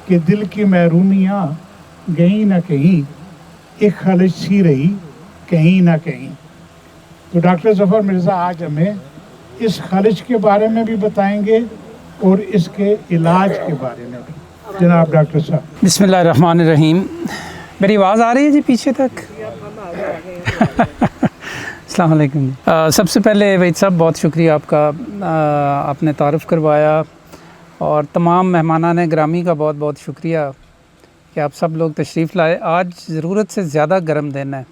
کہ دل کی محرومیاں گئیں نہ کہیں، ایک خالص سی رہی کہیں نہ کہیں۔ تو ڈاکٹر ظفر مرزا آج ہمیں اس خالص کے بارے میں بھی بتائیں گے اور اس کے علاج کے بارے میں بھی۔ جناب ڈاکٹر صاحب۔ بسم اللہ الرحمن الرحیم۔ میری آواز آ رہی ہے جی پیچھے تک؟ السلام علیکم۔ سب سے پہلے وحید صاحب بہت شکریہ آپ کا، آپ نے تعارف کروایا، اور تمام مہمانان گرامی کا بہت بہت شکریہ کہ آپ سب لوگ تشریف لائے۔ آج ضرورت سے زیادہ گرم دن ہے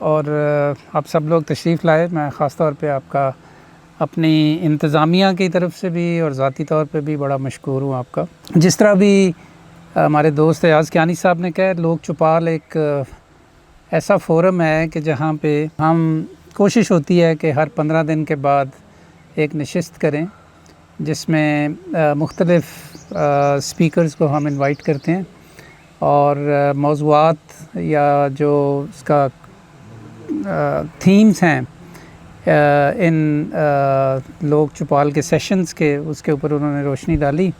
اور آپ سب لوگ تشریف لائے۔ میں خاص طور پہ آپ کا اپنی انتظامیہ کی طرف سے بھی اور ذاتی طور پہ بھی بڑا مشکور ہوں آپ کا۔ جس طرح بھی ہمارے دوست ایاز کیانی صاحب نے کہا، لوک چوپال ایک ایسا فورم ہے کہ جہاں پہ ہم کوشش ہوتی ہے کہ ہر 15 دن کے بعد ایک نشست کریں، جس میں مختلف سپیکرز کو ہم انوائٹ کرتے ہیں، اور موضوعات یا جو اس کا تھیمز ہیں ان لوک چوپال کے سیشنز کے، اس کے اوپر انہوں نے روشنی ڈالی۔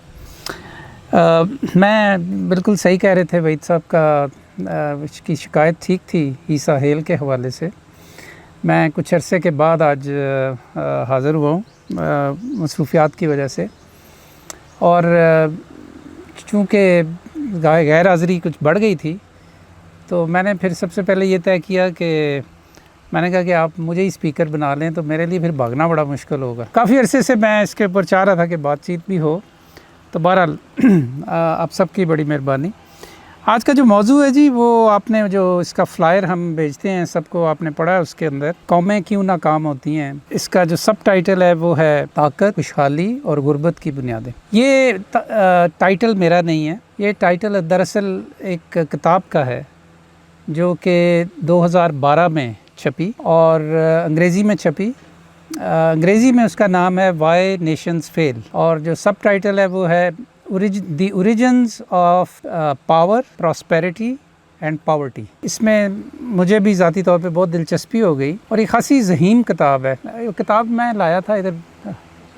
میں بالکل صحیح کہہ رہے تھے وحید صاحب کا، اس کی شکایت ٹھیک تھی عیسیٰ ہیل کے حوالے سے۔ میں کچھ عرصے کے بعد آج حاضر ہوا ہوں مصروفیات کی وجہ سے، اور چونکہ غیر حاضری کچھ بڑھ گئی تھی، تو میں نے پھر سب سے پہلے یہ طے کیا کہ میں نے کہا کہ آپ مجھے ہی اسپیکر بنا لیں، تو میرے لیے پھر بھاگنا بڑا مشکل ہوگا۔ کافی عرصے سے میں اس کے اوپر چاہ رہا تھا کہ بات چیت بھی ہو، تو بہرحال آپ سب کی بڑی مہربانی۔ آج کا جو موضوع ہے جی، وہ آپ نے جو اس کا فلائر ہم بھیجتے ہیں سب کو، آپ نے پڑھا ہے، اس کے اندر قومیں کیوں ناکام ہوتی ہیں۔ اس کا جو سب ٹائٹل ہے وہ ہے طاقت، خوشحالی اور غربت کی بنیادیں۔ یہ ٹائٹل میرا نہیں ہے، یہ ٹائٹل دراصل ایک کتاب کا ہے جو کہ 2012 میں چھپی اور انگریزی میں چھپی۔ انگریزی میں اس کا نام ہے وائی نیشنز فیل، اور جو سب ٹائٹل ہے وہ ہے the origins of power, prosperity and poverty. اس میں مجھے بھی ذاتی طور پہ بہت دلچسپی ہو گئی، اور یہ خاصی ذہین کتاب ہے۔ یہ کتاب میں لایا تھا ادھر،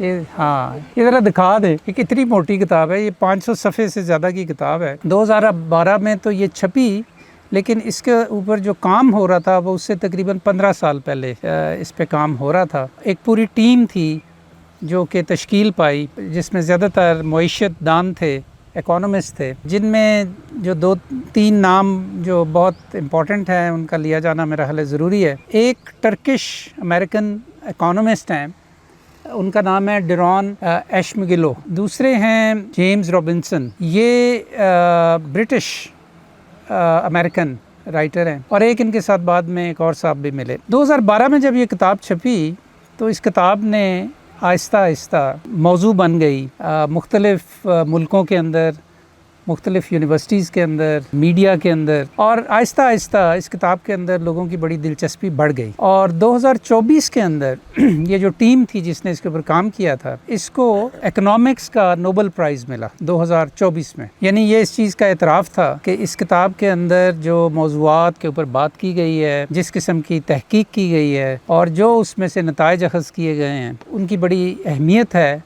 یہ ذرا دکھا دے کہ کتنی موٹی کتاب ہے۔ یہ 500 صفحے سے زیادہ کی کتاب ہے۔ 2012 میں تو یہ چھپی، لیکن اس کے اوپر جو کام ہو رہا تھا وہ اس سے تقریباً 15 سال پہلے اس پہ کام ہو رہا تھا۔ ایک پوری ٹیم تھی جو کہ تشکیل پائی، جس میں زیادہ تر معیشت دان تھے، اکانومسٹ تھے، جن میں جو 2-3 نام جو بہت امپورٹنٹ ہیں ان کا لیا جانا میرا خیال ضروری ہے۔ ایک ٹرکش امریکن اکانومسٹ ہیں، ان کا نام ہے ڈیرون ایشمگلو۔ دوسرے ہیں جیمز رابنسن، یہ برٹش امریکن رائٹر ہیں، اور ایک ان کے ساتھ بعد میں ایک اور صاحب بھی ملے۔ 2012 میں جب یہ کتاب چھپی تو اس کتاب نے آہستہ آہستہ موضوع بن گئی مختلف ملکوں کے اندر، مختلف یونیورسٹیز کے اندر، میڈیا کے اندر، اور آہستہ آہستہ اس کتاب کے اندر لوگوں کی بڑی دلچسپی بڑھ گئی۔ اور 2024 کے اندر یہ جو ٹیم تھی جس نے اس کے اوپر کام کیا تھا، اس کو اکنامکس کا نوبل پرائز ملا 2024 میں۔ یعنی یہ اس چیز کا اعتراف تھا کہ اس کتاب کے اندر جو موضوعات کے اوپر بات کی گئی ہے، جس قسم کی تحقیق کی گئی ہے، اور جو اس میں سے نتائج اخذ کیے گئے ہیں، ان کی بڑی اہمیت ہے،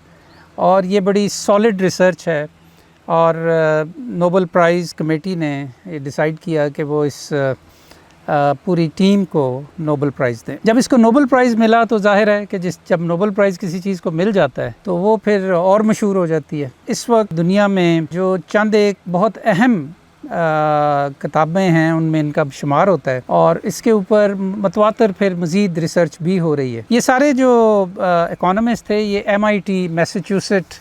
اور یہ بڑی سالڈ ریسرچ ہے۔ اور نوبل پرائز کمیٹی نے یہ ڈیسائیڈ کیا کہ وہ اس پوری ٹیم کو نوبل پرائز دیں۔ جب اس کو نوبل پرائز ملا تو ظاہر ہے کہ جب نوبل پرائز کسی چیز کو مل جاتا ہے تو وہ پھر اور مشہور ہو جاتی ہے۔ اس وقت دنیا میں جو چند ایک بہت اہم کتابیں ہیں ان میں ان کا شمار ہوتا ہے، اور اس کے اوپر متواتر پھر مزید ریسرچ بھی ہو رہی ہے۔ یہ سارے جو اکانومسٹ تھے، یہ MIT میساچوسیٹس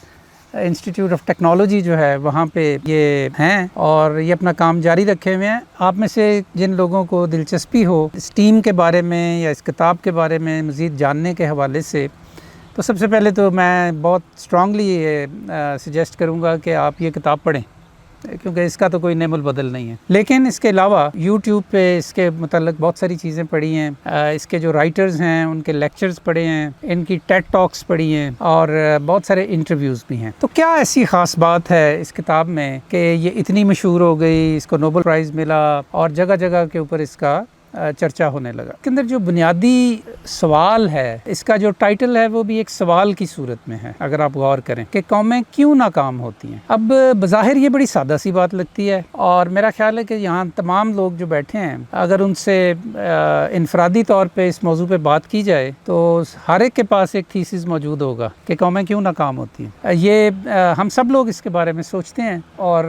انسٹیٹیوٹ آف ٹیکنالوجی جو ہے وہاں پہ یہ ہیں، اور یہ اپنا کام جاری رکھے ہوئے ہیں۔ آپ میں سے جن لوگوں کو دلچسپی ہو اس ٹیم کے بارے میں یا اس کتاب کے بارے میں مزید جاننے کے حوالے سے، تو سب سے پہلے تو میں بہت اسٹرانگلی یہ سجیسٹ کروں گا کہ آپ یہ کتاب پڑھیں، کیونکہ اس کا تو کوئی نعم البدل نہیں ہے۔ لیکن اس کے علاوہ یوٹیوب پہ اس کے متعلق بہت ساری چیزیں پڑھی ہیں، اس کے جو رائٹرز ہیں ان کے لیکچرز پڑھے ہیں، ان کی ٹیڈ ٹاکس پڑھی ہیں، اور بہت سارے انٹرویوز بھی ہیں۔ تو کیا ایسی خاص بات ہے اس کتاب میں کہ یہ اتنی مشہور ہو گئی، اس کو نوبل پرائز ملا، اور جگہ جگہ کے اوپر اس کا چرچا ہونے لگا. اس کے اندر جو بنیادی سوال ہے، اس کا جو ٹائٹل ہے وہ بھی ایک سوال کی صورت میں ہے اگر آپ غور کریں کہ قومیں کیوں ناکام ہوتی ہیں. اب بظاہر یہ بڑی سادہ سی بات لگتی ہے، اور میرا خیال ہے کہ یہاں تمام لوگ جو بیٹھے ہیں اگر ان سے انفرادی طور پہ اس موضوع پہ بات کی جائے تو ہر ایک کے پاس ایک تھیسس موجود ہوگا کہ قومیں کیوں ناکام ہوتی ہیں. یہ ہم سب لوگ اس کے بارے میں سوچتے ہیں، اور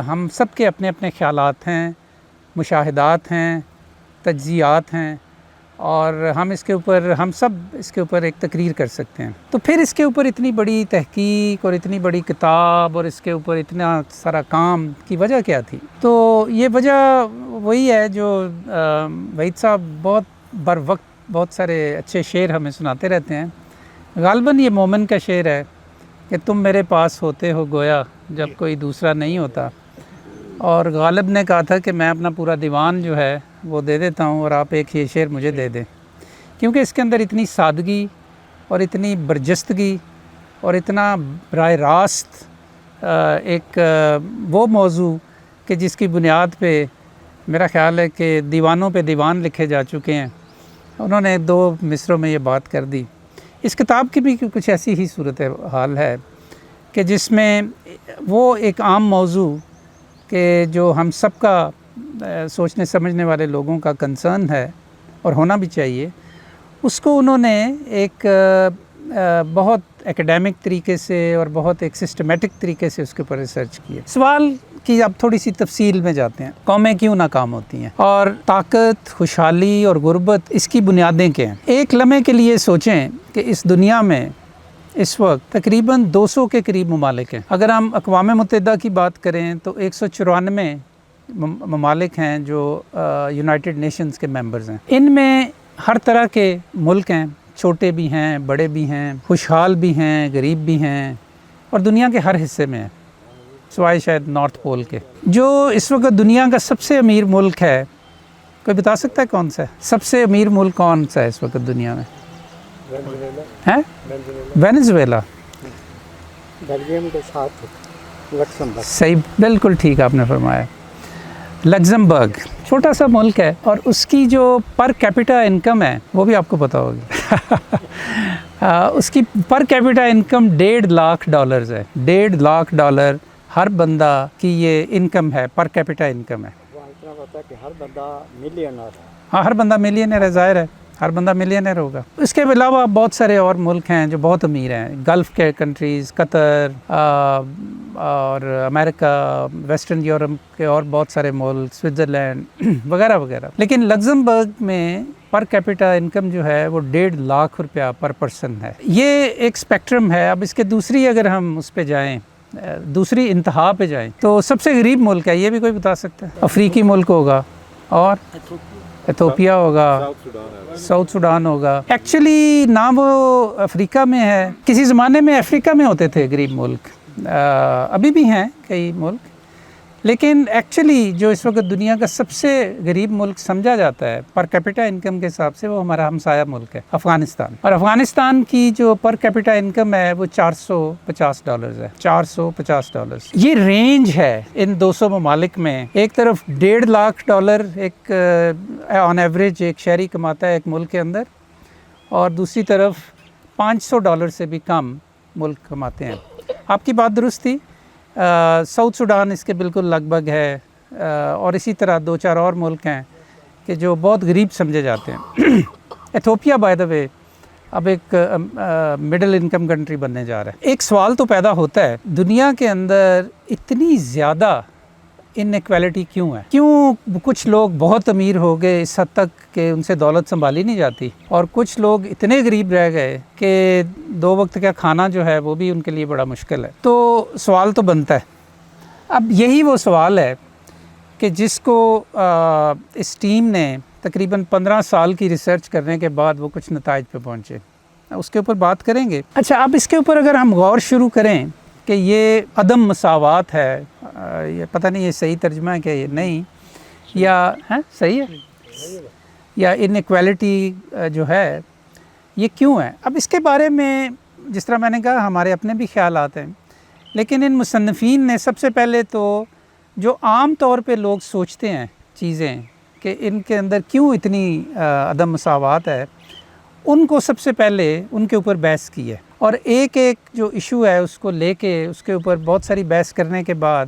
ہم سب کے اپنے اپنے خیالات ہیں، مشاہدات ہیں، تجزیات ہیں، اور ہم سب اس کے اوپر ایک تقریر کر سکتے ہیں. تو پھر اس کے اوپر اتنی بڑی تحقیق اور اتنی بڑی کتاب اور اس کے اوپر اتنا سارا کام کی وجہ کیا تھی؟ تو یہ وجہ وہی ہے جو وحید صاحب بہت بر وقت بہت سارے اچھے شعر ہمیں سناتے رہتے ہیں. غالباً یہ مومن کا شعر ہے کہ تم میرے پاس ہوتے ہو گویا جب کوئی دوسرا نہیں ہوتا. اور غالب نے کہا تھا کہ میں اپنا پورا دیوان جو ہے وہ دے دیتا ہوں اور آپ ایک یہ شعر مجھے دے دیں، کیونکہ اس کے اندر اتنی سادگی اور اتنی برجستگی اور اتنا براہ راست ایک وہ موضوع کہ جس کی بنیاد پہ میرا خیال ہے کہ دیوانوں پہ دیوان لکھے جا چکے ہیں، انہوں نے 2 مصروں میں یہ بات کر دی. اس کتاب کی بھی کچھ ایسی ہی صورت حال ہے کہ جس میں وہ ایک عام موضوع کہ جو ہم سب کا سوچنے سمجھنے والے لوگوں کا کنسرن ہے اور ہونا بھی چاہیے، اس کو انہوں نے ایک بہت ایکیڈیمک طریقے سے اور بہت ایک سسٹمیٹک طریقے سے اس کے اوپر ریسرچ کی ہے. سوال کی اب تھوڑی سی تفصیل میں جاتے ہیں. قومیں کیوں ناکام ہوتی ہیں اور طاقت، خوشحالی اور غربت اس کی بنیادیں کیا ہیں؟ ایک لمحے کے لیے سوچیں کہ اس دنیا میں اس وقت تقریباً 200 کے قریب ممالک ہیں. اگر ہم اقوام متحدہ کی بات کریں تو 194 ممالک ہیں جو یونائٹڈ نیشنز کے ممبرز ہیں. ان میں ہر طرح کے ملک ہیں، چھوٹے بھی ہیں، بڑے بھی ہیں، خوشحال بھی ہیں، غریب بھی ہیں، اور دنیا کے ہر حصے میں ہیں سوائے شاید نارتھ پول کے. جو اس وقت دنیا کا سب سے امیر ملک ہے، کوئی بتا سکتا ہے کون سا ہے؟ سب سے امیر ملک کون سا ہے اس وقت دنیا میں؟ وینزویلا. بیلجیم کے ساتھ لکسمبرگ. صحیح، بالکل ٹھیک آپ نے فرمایا. لگزمبرگ چھوٹا سا ملک ہے، اور اس کی جو پر کیپیٹا انکم ہے وہ بھی آپ کو پتہ ہوگی. اس کی پر کیپیٹا انکم $1.5 ہے. $1.5 ہر بندہ کی یہ انکم ہے، پر کیپیٹا انکم ہے. وہ اتنا پتہ ہے کہ ہر بندہ ملینر ہے. ہاں، ہر بندہ ملینئر ہے، ظاہر ہے ہر بندہ ملینئر ہوگا. اس کے علاوہ بہت سارے اور ملک ہیں جو بہت امیر ہیں، گلف کے کنٹریز، قطر اور امریکہ، ویسٹرن یورپ کے اور بہت سارے ملک، سوئٹزرلینڈ وغیرہ وغیرہ. لیکن لگزمبرگ میں پر کیپیٹا انکم جو ہے وہ $1.5 پر پرسن ہے. یہ ایک اسپیکٹرم ہے. اب اس کے دوسری اگر ہم اس پہ جائیں، دوسری انتہا پہ جائیں، تو سب سے غریب ملک ہے، یہ بھی کوئی بتا سکتا ہے؟ افریقی ملک ہوگا، اور ایتھوپیا ہوگا، ساؤتھ سوڈان ہوگا. ایکچولی نہ وہ افریقہ میں ہے، کسی زمانے میں افریقہ میں ہوتے تھے غریب ملک، ابھی بھی ہیں کئی ملک، لیکن ایکچولی جو اس وقت دنیا کا سب سے غریب ملک سمجھا جاتا ہے پر کیپیٹا انکم کے حساب سے، وہ ہمارا ہمسایہ ملک ہے افغانستان. اور افغانستان کی جو پر کیپیٹا انکم ہے وہ $450 ہے. $450 یہ رینج ہے ان 200 ممالک میں. ایک طرف $1.5 ایک آن ایوریج ایک شہری کماتا ہے ایک ملک کے اندر، اور دوسری طرف $500 سے بھی کم ملک کماتے ہیں. آپ کی بات درست تھی. ساؤتھ سوڈان اس کے بالکل لگ بھگ ہے، اور اسی طرح 2-4 اور ملک ہیں کہ جو بہت غریب سمجھے جاتے ہیں. ایتھوپیا بائی دا وے اب ایک مڈل انکم کنٹری بننے جا رہا ہے. ایک سوال تو پیدا ہوتا ہے، دنیا کے اندر اتنی زیادہ انیکویلٹی کیوں ہے؟ کیوں کچھ لوگ بہت امیر ہو گئے اس حد تک کہ ان سے دولت سنبھالی نہیں جاتی، اور کچھ لوگ اتنے غریب رہ گئے کہ 2 وقت کا کھانا جو ہے وہ بھی ان کے لیے بڑا مشکل ہے؟ تو سوال تو بنتا ہے. اب یہی وہ سوال ہے کہ جس کو اس ٹیم نے تقریباً 15 سال کی ریسرچ کرنے کے بعد وہ کچھ نتائج پہ پہنچے. اس کے اوپر بات کریں گے. اچھا، اب اس کے اوپر اگر ہم غور شروع کریں کہ یہ عدم مساوات ہے، یہ پتہ نہیں یہ صحیح ترجمہ ہے کہ یہ نہیں، یا صحیح ہے، یا انیکویلٹی جو ہے یہ کیوں ہے؟ اب اس کے بارے میں جس طرح میں نے کہا ہمارے اپنے بھی خیالات ہیں، لیکن ان مصنفین نے سب سے پہلے تو جو عام طور پہ لوگ سوچتے ہیں چیزیں کہ ان کے اندر کیوں اتنی عدم مساوات ہے، ان کو سب سے پہلے ان کے اوپر بحث کی ہے، اور ایک جو ایشو ہے اس کو لے کے اس کے اوپر بہت ساری بحث کرنے کے بعد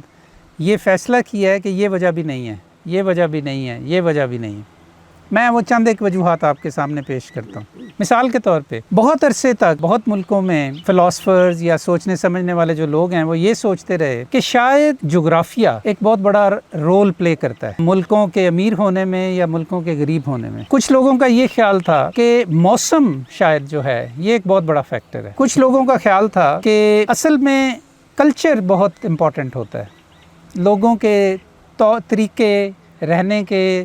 یہ فیصلہ کیا ہے کہ یہ وجہ بھی نہیں ہے، یہ وجہ بھی نہیں ہے، یہ وجہ بھی نہیں ہے۔ میں وہ چند ایک وجوہات آپ کے سامنے پیش کرتا ہوں۔ مثال کے طور پہ بہت عرصے تک بہت ملکوں میں فلاسفرز یا سوچنے سمجھنے والے جو لوگ ہیں وہ یہ سوچتے رہے کہ شاید جغرافیہ ایک بہت بڑا رول پلے کرتا ہے ملکوں کے امیر ہونے میں یا ملکوں کے غریب ہونے میں۔ کچھ لوگوں کا یہ خیال تھا کہ موسم شاید جو ہے یہ ایک بہت بڑا فیکٹر ہے۔ کچھ لوگوں کا خیال تھا کہ اصل میں کلچر بہت امپورٹنٹ ہوتا ہے، لوگوں کے طریقے رہنے کے،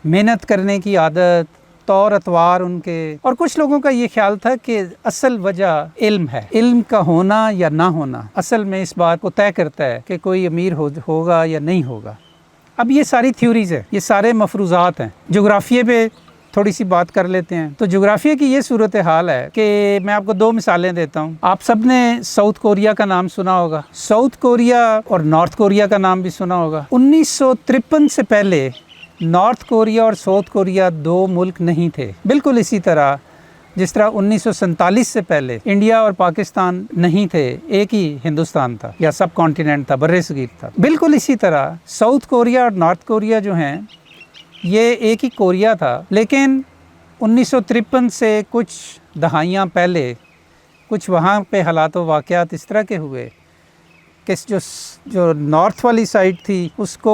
محنت کرنے کی عادت، طور اطوار ان کے، اور کچھ لوگوں کا یہ خیال تھا کہ اصل وجہ علم ہے، علم کا ہونا یا نہ ہونا اصل میں اس بات کو طے کرتا ہے کہ کوئی امیر ہوگا یا نہیں ہوگا۔ اب یہ ساری تھیوریز ہیں، یہ سارے مفروضات ہیں۔ جغرافیے پہ تھوڑی سی بات کر لیتے ہیں۔ تو جغرافیہ کی یہ صورتحال ہے کہ میں آپ کو 2 مثالیں دیتا ہوں۔ آپ سب نے ساؤتھ کوریا کا نام سنا ہوگا، ساؤتھ کوریا اور نارتھ کوریا کا نام بھی سنا ہوگا۔ 1953 سے پہلے نارتھ کوریا اور ساؤتھ کوریا 2 ملک نہیں تھے، بالکل اسی طرح جس طرح 1947 سے پہلے انڈیا اور پاکستان نہیں تھے، ایک ہی ہندوستان تھا یا سب کانٹیننٹ تھا، بر صغیر تھا۔ بالکل اسی طرح ساؤتھ کوریا اور نارتھ کوریا جو ہیں یہ ایک ہی کوریا تھا، لیکن 1953 سے کچھ دہائیاں پہلے کچھ وہاں پہ حالات و واقعات اس طرح کے ہوئے کہ جو نارتھ والی سائڈ تھی اس کو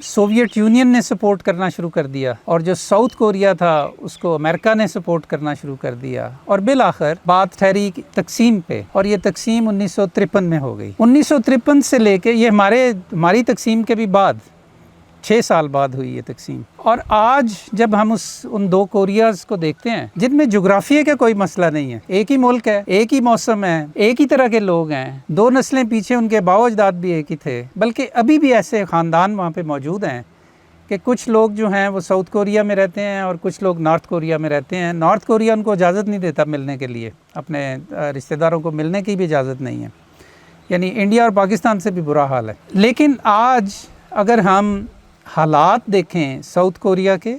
سوویت یونین نے سپورٹ کرنا شروع کر دیا، اور جو ساؤتھ کوریا تھا اس کو امریکہ نے سپورٹ کرنا شروع کر دیا، اور بالآخر بات ٹھہری تقسیم پہ، اور یہ تقسیم 1953 میں ہو گئی۔ 1953 سے لے کے یہ ہماری تقسیم کے بھی بعد 6 سال بعد ہوئی یہ تقسیم، اور آج جب ہم ان 2 کوریاز کو دیکھتے ہیں جن میں جغرافیہ کا کوئی مسئلہ نہیں ہے، ایک ہی ملک ہے، ایک ہی موسم ہے، ایک ہی طرح کے لوگ ہیں، 2 نسلیں پیچھے ان کے باؤ اجداد بھی ایک ہی تھے، بلکہ ابھی بھی ایسے خاندان وہاں پہ موجود ہیں کہ کچھ لوگ جو ہیں وہ ساؤتھ کوریا میں رہتے ہیں اور کچھ لوگ نارتھ کوریا میں رہتے ہیں۔ نارتھ کوریا ان کو اجازت نہیں دیتا ملنے کے لیے، اپنے رشتہ داروں کو ملنے کی بھی اجازت نہیں ہے، یعنی انڈیا اور پاکستان سے بھی برا حال ہے۔ لیکن آج اگر ہم حالات دیکھیں ساؤتھ کوریا کے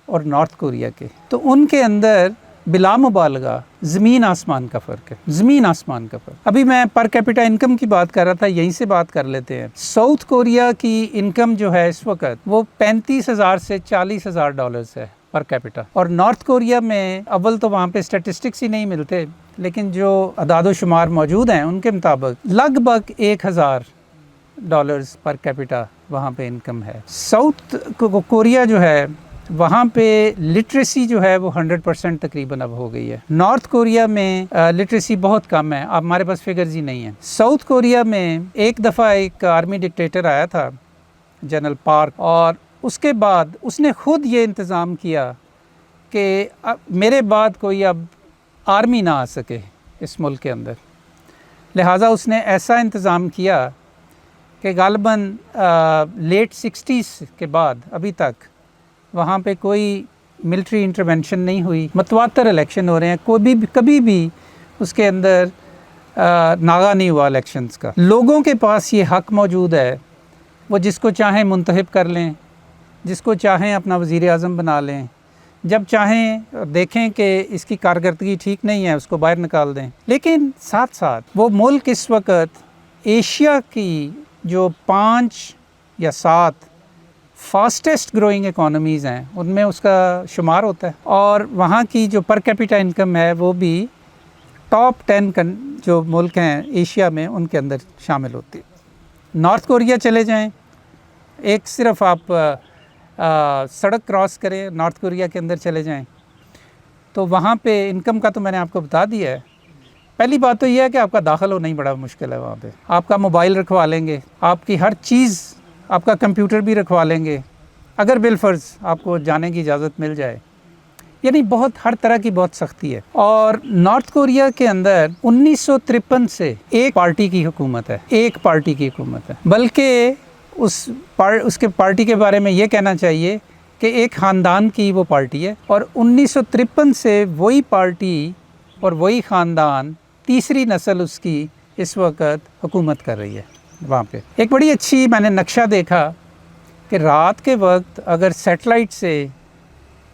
اور نارتھ کوریا کے، تو ان کے اندر بلا مبالغہ زمین آسمان کا فرق ہے، زمین آسمان کا فرق۔ ابھی میں پر کیپٹا انکم کی بات کر رہا تھا، یہیں سے بات کر لیتے ہیں۔ ساؤتھ کوریا کی انکم جو ہے اس وقت وہ $35,000 سے $40,000 ہے پر کیپٹا، اور نارتھ کوریا میں اول تو وہاں پہ اسٹیٹسٹکس ہی نہیں ملتے، لیکن جو اعداد و شمار موجود ہیں ان کے مطابق لگ بھگ $1,000 پر کیپٹا وہاں پہ انکم ہے۔ ساؤتھ کوریا جو ہے وہاں پہ لٹریسی جو ہے وہ 100% تقریباً اب ہو گئی ہے۔ نارتھ کوریا میں لٹریسی بہت کم ہے، اب ہمارے پاس فگرز ہی نہیں ہیں۔ ساؤتھ کوریا میں ایک دفعہ ایک آرمی ڈکٹیٹر آیا تھا، جنرل پارک، اور اس کے بعد اس نے خود یہ انتظام کیا کہ میرے بعد کوئی اب آرمی نہ آ سکے اس ملک کے اندر، لہٰذا اس نے ایسا انتظام کیا کہ غالباً لیٹ 60s کے بعد ابھی تک وہاں پہ کوئی ملٹری انٹرونشن نہیں ہوئی، متواتر الیکشن ہو رہے ہیں، کبھی بھی اس کے اندر ناغہ نہیں ہوا الیکشنز کا۔ لوگوں کے پاس یہ حق موجود ہے، وہ جس کو چاہیں منتخب کر لیں، جس کو چاہیں اپنا وزیر اعظم بنا لیں، جب چاہیں دیکھیں کہ اس کی کارکردگی ٹھیک نہیں ہے اس کو باہر نکال دیں۔ لیکن ساتھ ساتھ وہ ملک اس وقت ایشیا کی جو 5 یا 7 فاسٹسٹ گروئنگ اکانومیز ہیں ان میں اس کا شمار ہوتا ہے، اور وہاں کی جو پر کیپٹا انکم ہے وہ بھی ٹاپ 10 جو ملک ہیں ایشیا میں ان کے اندر شامل ہوتی ہے۔ نارتھ کوریا چلے جائیں، ایک صرف آپ سڑک کراس کریں نارتھ کوریا کے اندر چلے جائیں تو وہاں پہ انکم کا تو میں نے آپ کو بتا دیا ہے۔ پہلی بات تو یہ ہے کہ آپ کا داخل ہونا ہی بڑا مشکل ہے وہاں پہ، آپ کا موبائل رکھوا لیں گے، آپ کی ہر چیز، آپ کا کمپیوٹر بھی رکھوا لیں گے اگر بالفرض آپ کو جانے کی اجازت مل جائے، یعنی ہر طرح کی بہت سختی ہے۔ اور نارتھ کوریا کے اندر 1953 سے ایک پارٹی کی حکومت ہے، ایک پارٹی کی حکومت ہے، بلکہ اس کے پارٹی کے بارے میں یہ کہنا چاہیے کہ ایک خاندان کی وہ پارٹی ہے، اور 1953 سے وہی پارٹی اور وہی خاندان تیسری نسل اس کی اس وقت حکومت کر رہی ہے وہاں پہ۔ ایک بڑی اچھی میں نے نقشہ دیکھا کہ رات کے وقت اگر سیٹلائٹ سے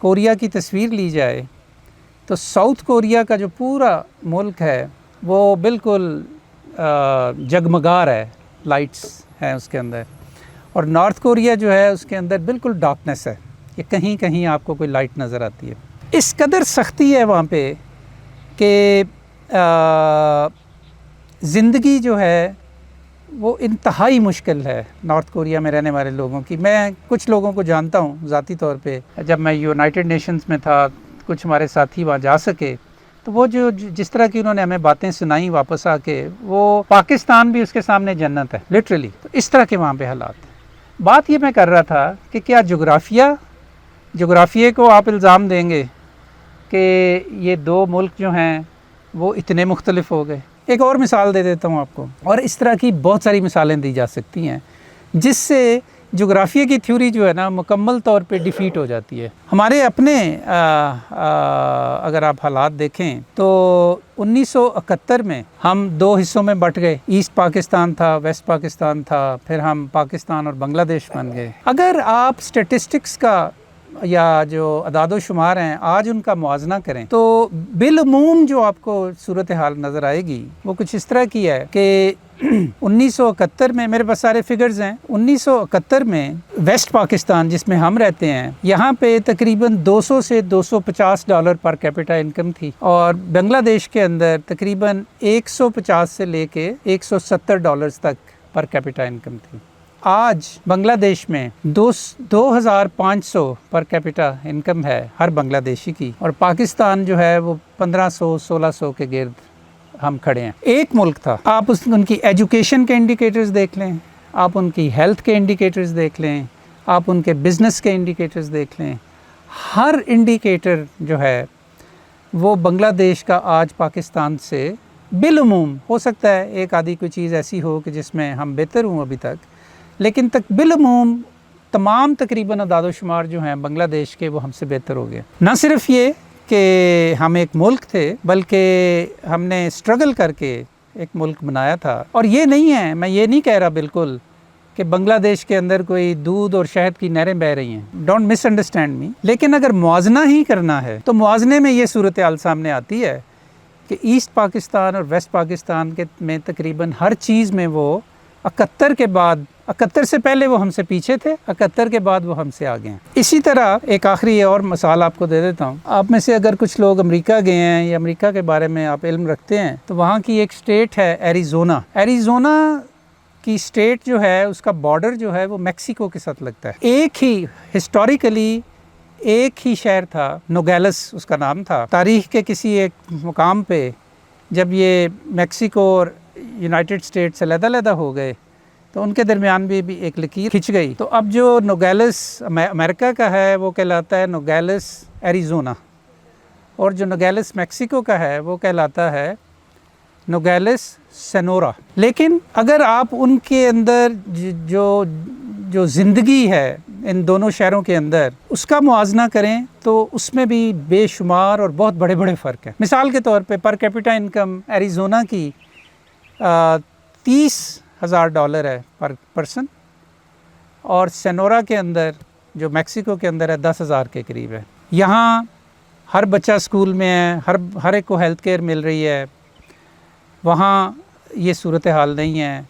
کوریا کی تصویر لی جائے تو ساؤتھ کوریا کا جو پورا ملک ہے وہ بالکل جگمگا رہا ہے، لائٹس ہیں اس کے اندر، اور نارتھ کوریا جو ہے اس کے اندر بالکل ڈارکنیس ہے، کہ کہیں کہیں آپ کو کوئی لائٹ نظر آتی ہے۔ اس قدر سختی ہے وہاں پہ کہ زندگی جو ہے وہ انتہائی مشکل ہے نارتھ کوریا میں رہنے والے لوگوں کی۔ میں کچھ لوگوں کو جانتا ہوں ذاتی طور پہ، جب میں یونائٹڈ نیشنز میں تھا کچھ ہمارے ساتھی وہاں جا سکے تو وہ جس طرح کی انہوں نے ہمیں باتیں سنائیں واپس آ کے، وہ پاکستان بھی اس کے سامنے جنت ہے لٹرلی۔ تو اس طرح کے وہاں پہ حالات ہیں۔ بات یہ میں کر رہا تھا کہ کیا جغرافیے کو آپ الزام دیں گے کہ یہ دو ملک جو ہیں وہ اتنے مختلف ہو گئے؟ ایک اور مثال دے دیتا ہوں آپ کو، اور اس طرح کی بہت ساری مثالیں دی جا سکتی ہیں جس سے جغرافیے کی تھیوری جو ہے نا مکمل طور پہ ڈیفیٹ ہو جاتی ہے۔ ہمارے اپنے اگر آپ حالات دیکھیں تو 1971 میں ہم دو حصوں میں بٹ گئے، ایسٹ پاکستان تھا، ویسٹ پاکستان تھا، پھر ہم پاکستان اور بنگلہ دیش بن گئے۔ اگر آپ سٹیٹسٹکس کا یا جو اعداد و شمار ہیں آج ان کا موازنہ کریں تو بالعموم جو آپ کو صورتحال نظر آئے گی وہ کچھ اس طرح کی ہے کہ 1971 میں، میرے پاس سارے فگرز ہیں، 1971 میں ویسٹ پاکستان جس میں ہم رہتے ہیں یہاں پہ تقریباً 200 سے $250 پر کیپیٹا انکم تھی، اور بنگلہ دیش کے اندر تقریباً 150 سے لے کے $170 تک پر کیپیٹا انکم تھی۔ آج بنگلہ دیش میں 2500 پر کیپیٹا انکم ہے ہر بنگلہ دیشی کی، اور پاکستان جو ہے وہ 1500-1600 کے گرد ہم کھڑے ہیں۔ ایک ملک تھا، آپ ان کی ایجوکیشن کے انڈیکیٹرز دیکھ لیں، آپ ان کی ہیلتھ کے انڈیکیٹرز دیکھ لیں، آپ ان کے بزنس کے انڈیکیٹرز دیکھ لیں، ہر انڈیکیٹر جو ہے وہ بنگلہ دیش کا آج پاکستان سے بالعموم، ہو سکتا ہے ایک آدھی کوئی چیز ایسی ہو کہ جس میں ہم بہتر ہوں ابھی تک، لیکن بالعموم تمام تقریباً اعداد و شمار جو ہیں بنگلہ دیش کے وہ ہم سے بہتر ہو گئے۔ نہ صرف یہ کہ ہم ایک ملک تھے بلکہ ہم نے اسٹرگل کر کے ایک ملک بنایا تھا، اور یہ نہیں ہے، میں یہ نہیں کہہ رہا بالکل کہ بنگلہ دیش کے اندر کوئی دودھ اور شہد کی نہریں بہہ رہی ہیں، ڈونٹ مس انڈرسٹینڈ می، لیکن اگر موازنہ ہی کرنا ہے تو موازنے میں یہ صورتحال سامنے آتی ہے کہ ایسٹ پاکستان اور ویسٹ پاکستان کے میں تقریباً ہر چیز میں وہ 71 سے پہلے وہ ہم سے پیچھے تھے، 71 کے بعد وہ ہم سے آگے ہیں۔ اسی طرح ایک آخری اور مثال آپ کو دے دیتا ہوں، آپ میں سے اگر کچھ لوگ امریکہ گئے ہیں یا امریکہ کے بارے میں آپ علم رکھتے ہیں تو وہاں کی ایک اسٹیٹ ہے ایریزونا۔ ایریزونا کی اسٹیٹ جو ہے اس کا بارڈر جو ہے وہ میکسیکو کے ساتھ لگتا ہے۔ ایک ہی ہسٹوریکلی ایک ہی شہر تھا، نوگیلس اس کا نام تھا۔ تاریخ کے کسی ایک مقام پہ جب یہ میکسیکو اور یونائٹڈ اسٹیٹس علیحدہ علیحدہ ہو گئے تو ان کے درمیان بھی ایک لکیر کھنچ گئی، تو اب جو نوگیلس امریکہ کا ہے وہ کہلاتا ہے نوگیلس ایریزونا، اور جو نوگیلس میکسیکو کا ہے وہ کہلاتا ہے نوگیلس سینورا۔ لیکن اگر آپ ان کے اندر جو زندگی ہے ان دونوں شہروں کے اندر اس کا موازنہ کریں تو اس میں بھی بے شمار اور بہت بڑے بڑے فرق ہیں۔ مثال کے طور پہ پر کیپیٹا انکم ایریزونا کی $30,000 ہے پر پرسن، اور سینورا کے اندر جو میکسیکو کے اندر ہے 10,000 کے قریب ہے۔ یہاں ہر بچہ اسکول میں ہے، ہر ایک کو ہیلتھ کیئر مل رہی ہے، وہاں یہ صورتحال نہیں ہے۔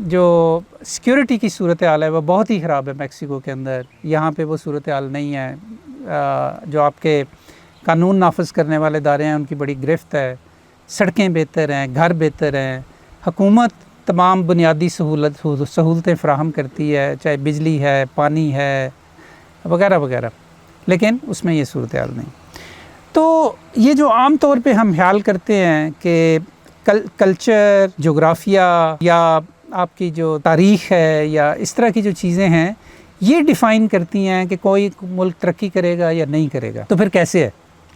جو سیکیورٹی کی صورتحال ہے وہ بہت ہی خراب ہے میکسیکو کے اندر، یہاں پہ وہ صورتحال نہیں ہے۔ جو آپ کے قانون نافذ کرنے والے ادارے ہیں ان کی بڑی گرفت ہے، سڑکیں بہتر ہیں، گھر بہتر ہیں، حکومت تمام بنیادی سہولتیں فراہم کرتی ہے، چاہے بجلی ہے، پانی ہے، وغیرہ وغیرہ، لیکن اس میں یہ صورتحال نہیں۔ تو یہ جو عام طور پہ ہم خیال کرتے ہیں کہ کلچر، جغرافیہ یا آپ کی جو تاریخ ہے یا اس طرح کی جو چیزیں ہیں یہ ڈیفائن کرتی ہیں کہ کوئی ملک ترقی کرے گا یا نہیں کرے گا، تو پھر کیسے ہے؟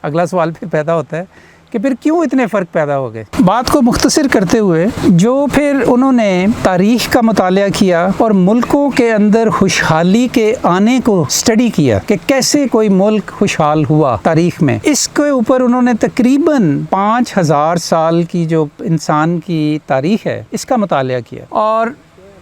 اگلا سوال پھر پیدا ہوتا ہے کہ پھر کیوں اتنے فرق پیدا ہو گئے۔ بات کو مختصر کرتے ہوئے جو پھر انہوں نے تاریخ کا مطالعہ کیا اور ملکوں کے اندر خوشحالی کے آنے کو اسٹڈی کیا کہ کیسے کوئی ملک خوشحال ہوا تاریخ میں، اس کے اوپر انہوں نے تقریباً 5000 سال کی جو انسان کی تاریخ ہے اس کا مطالعہ کیا، اور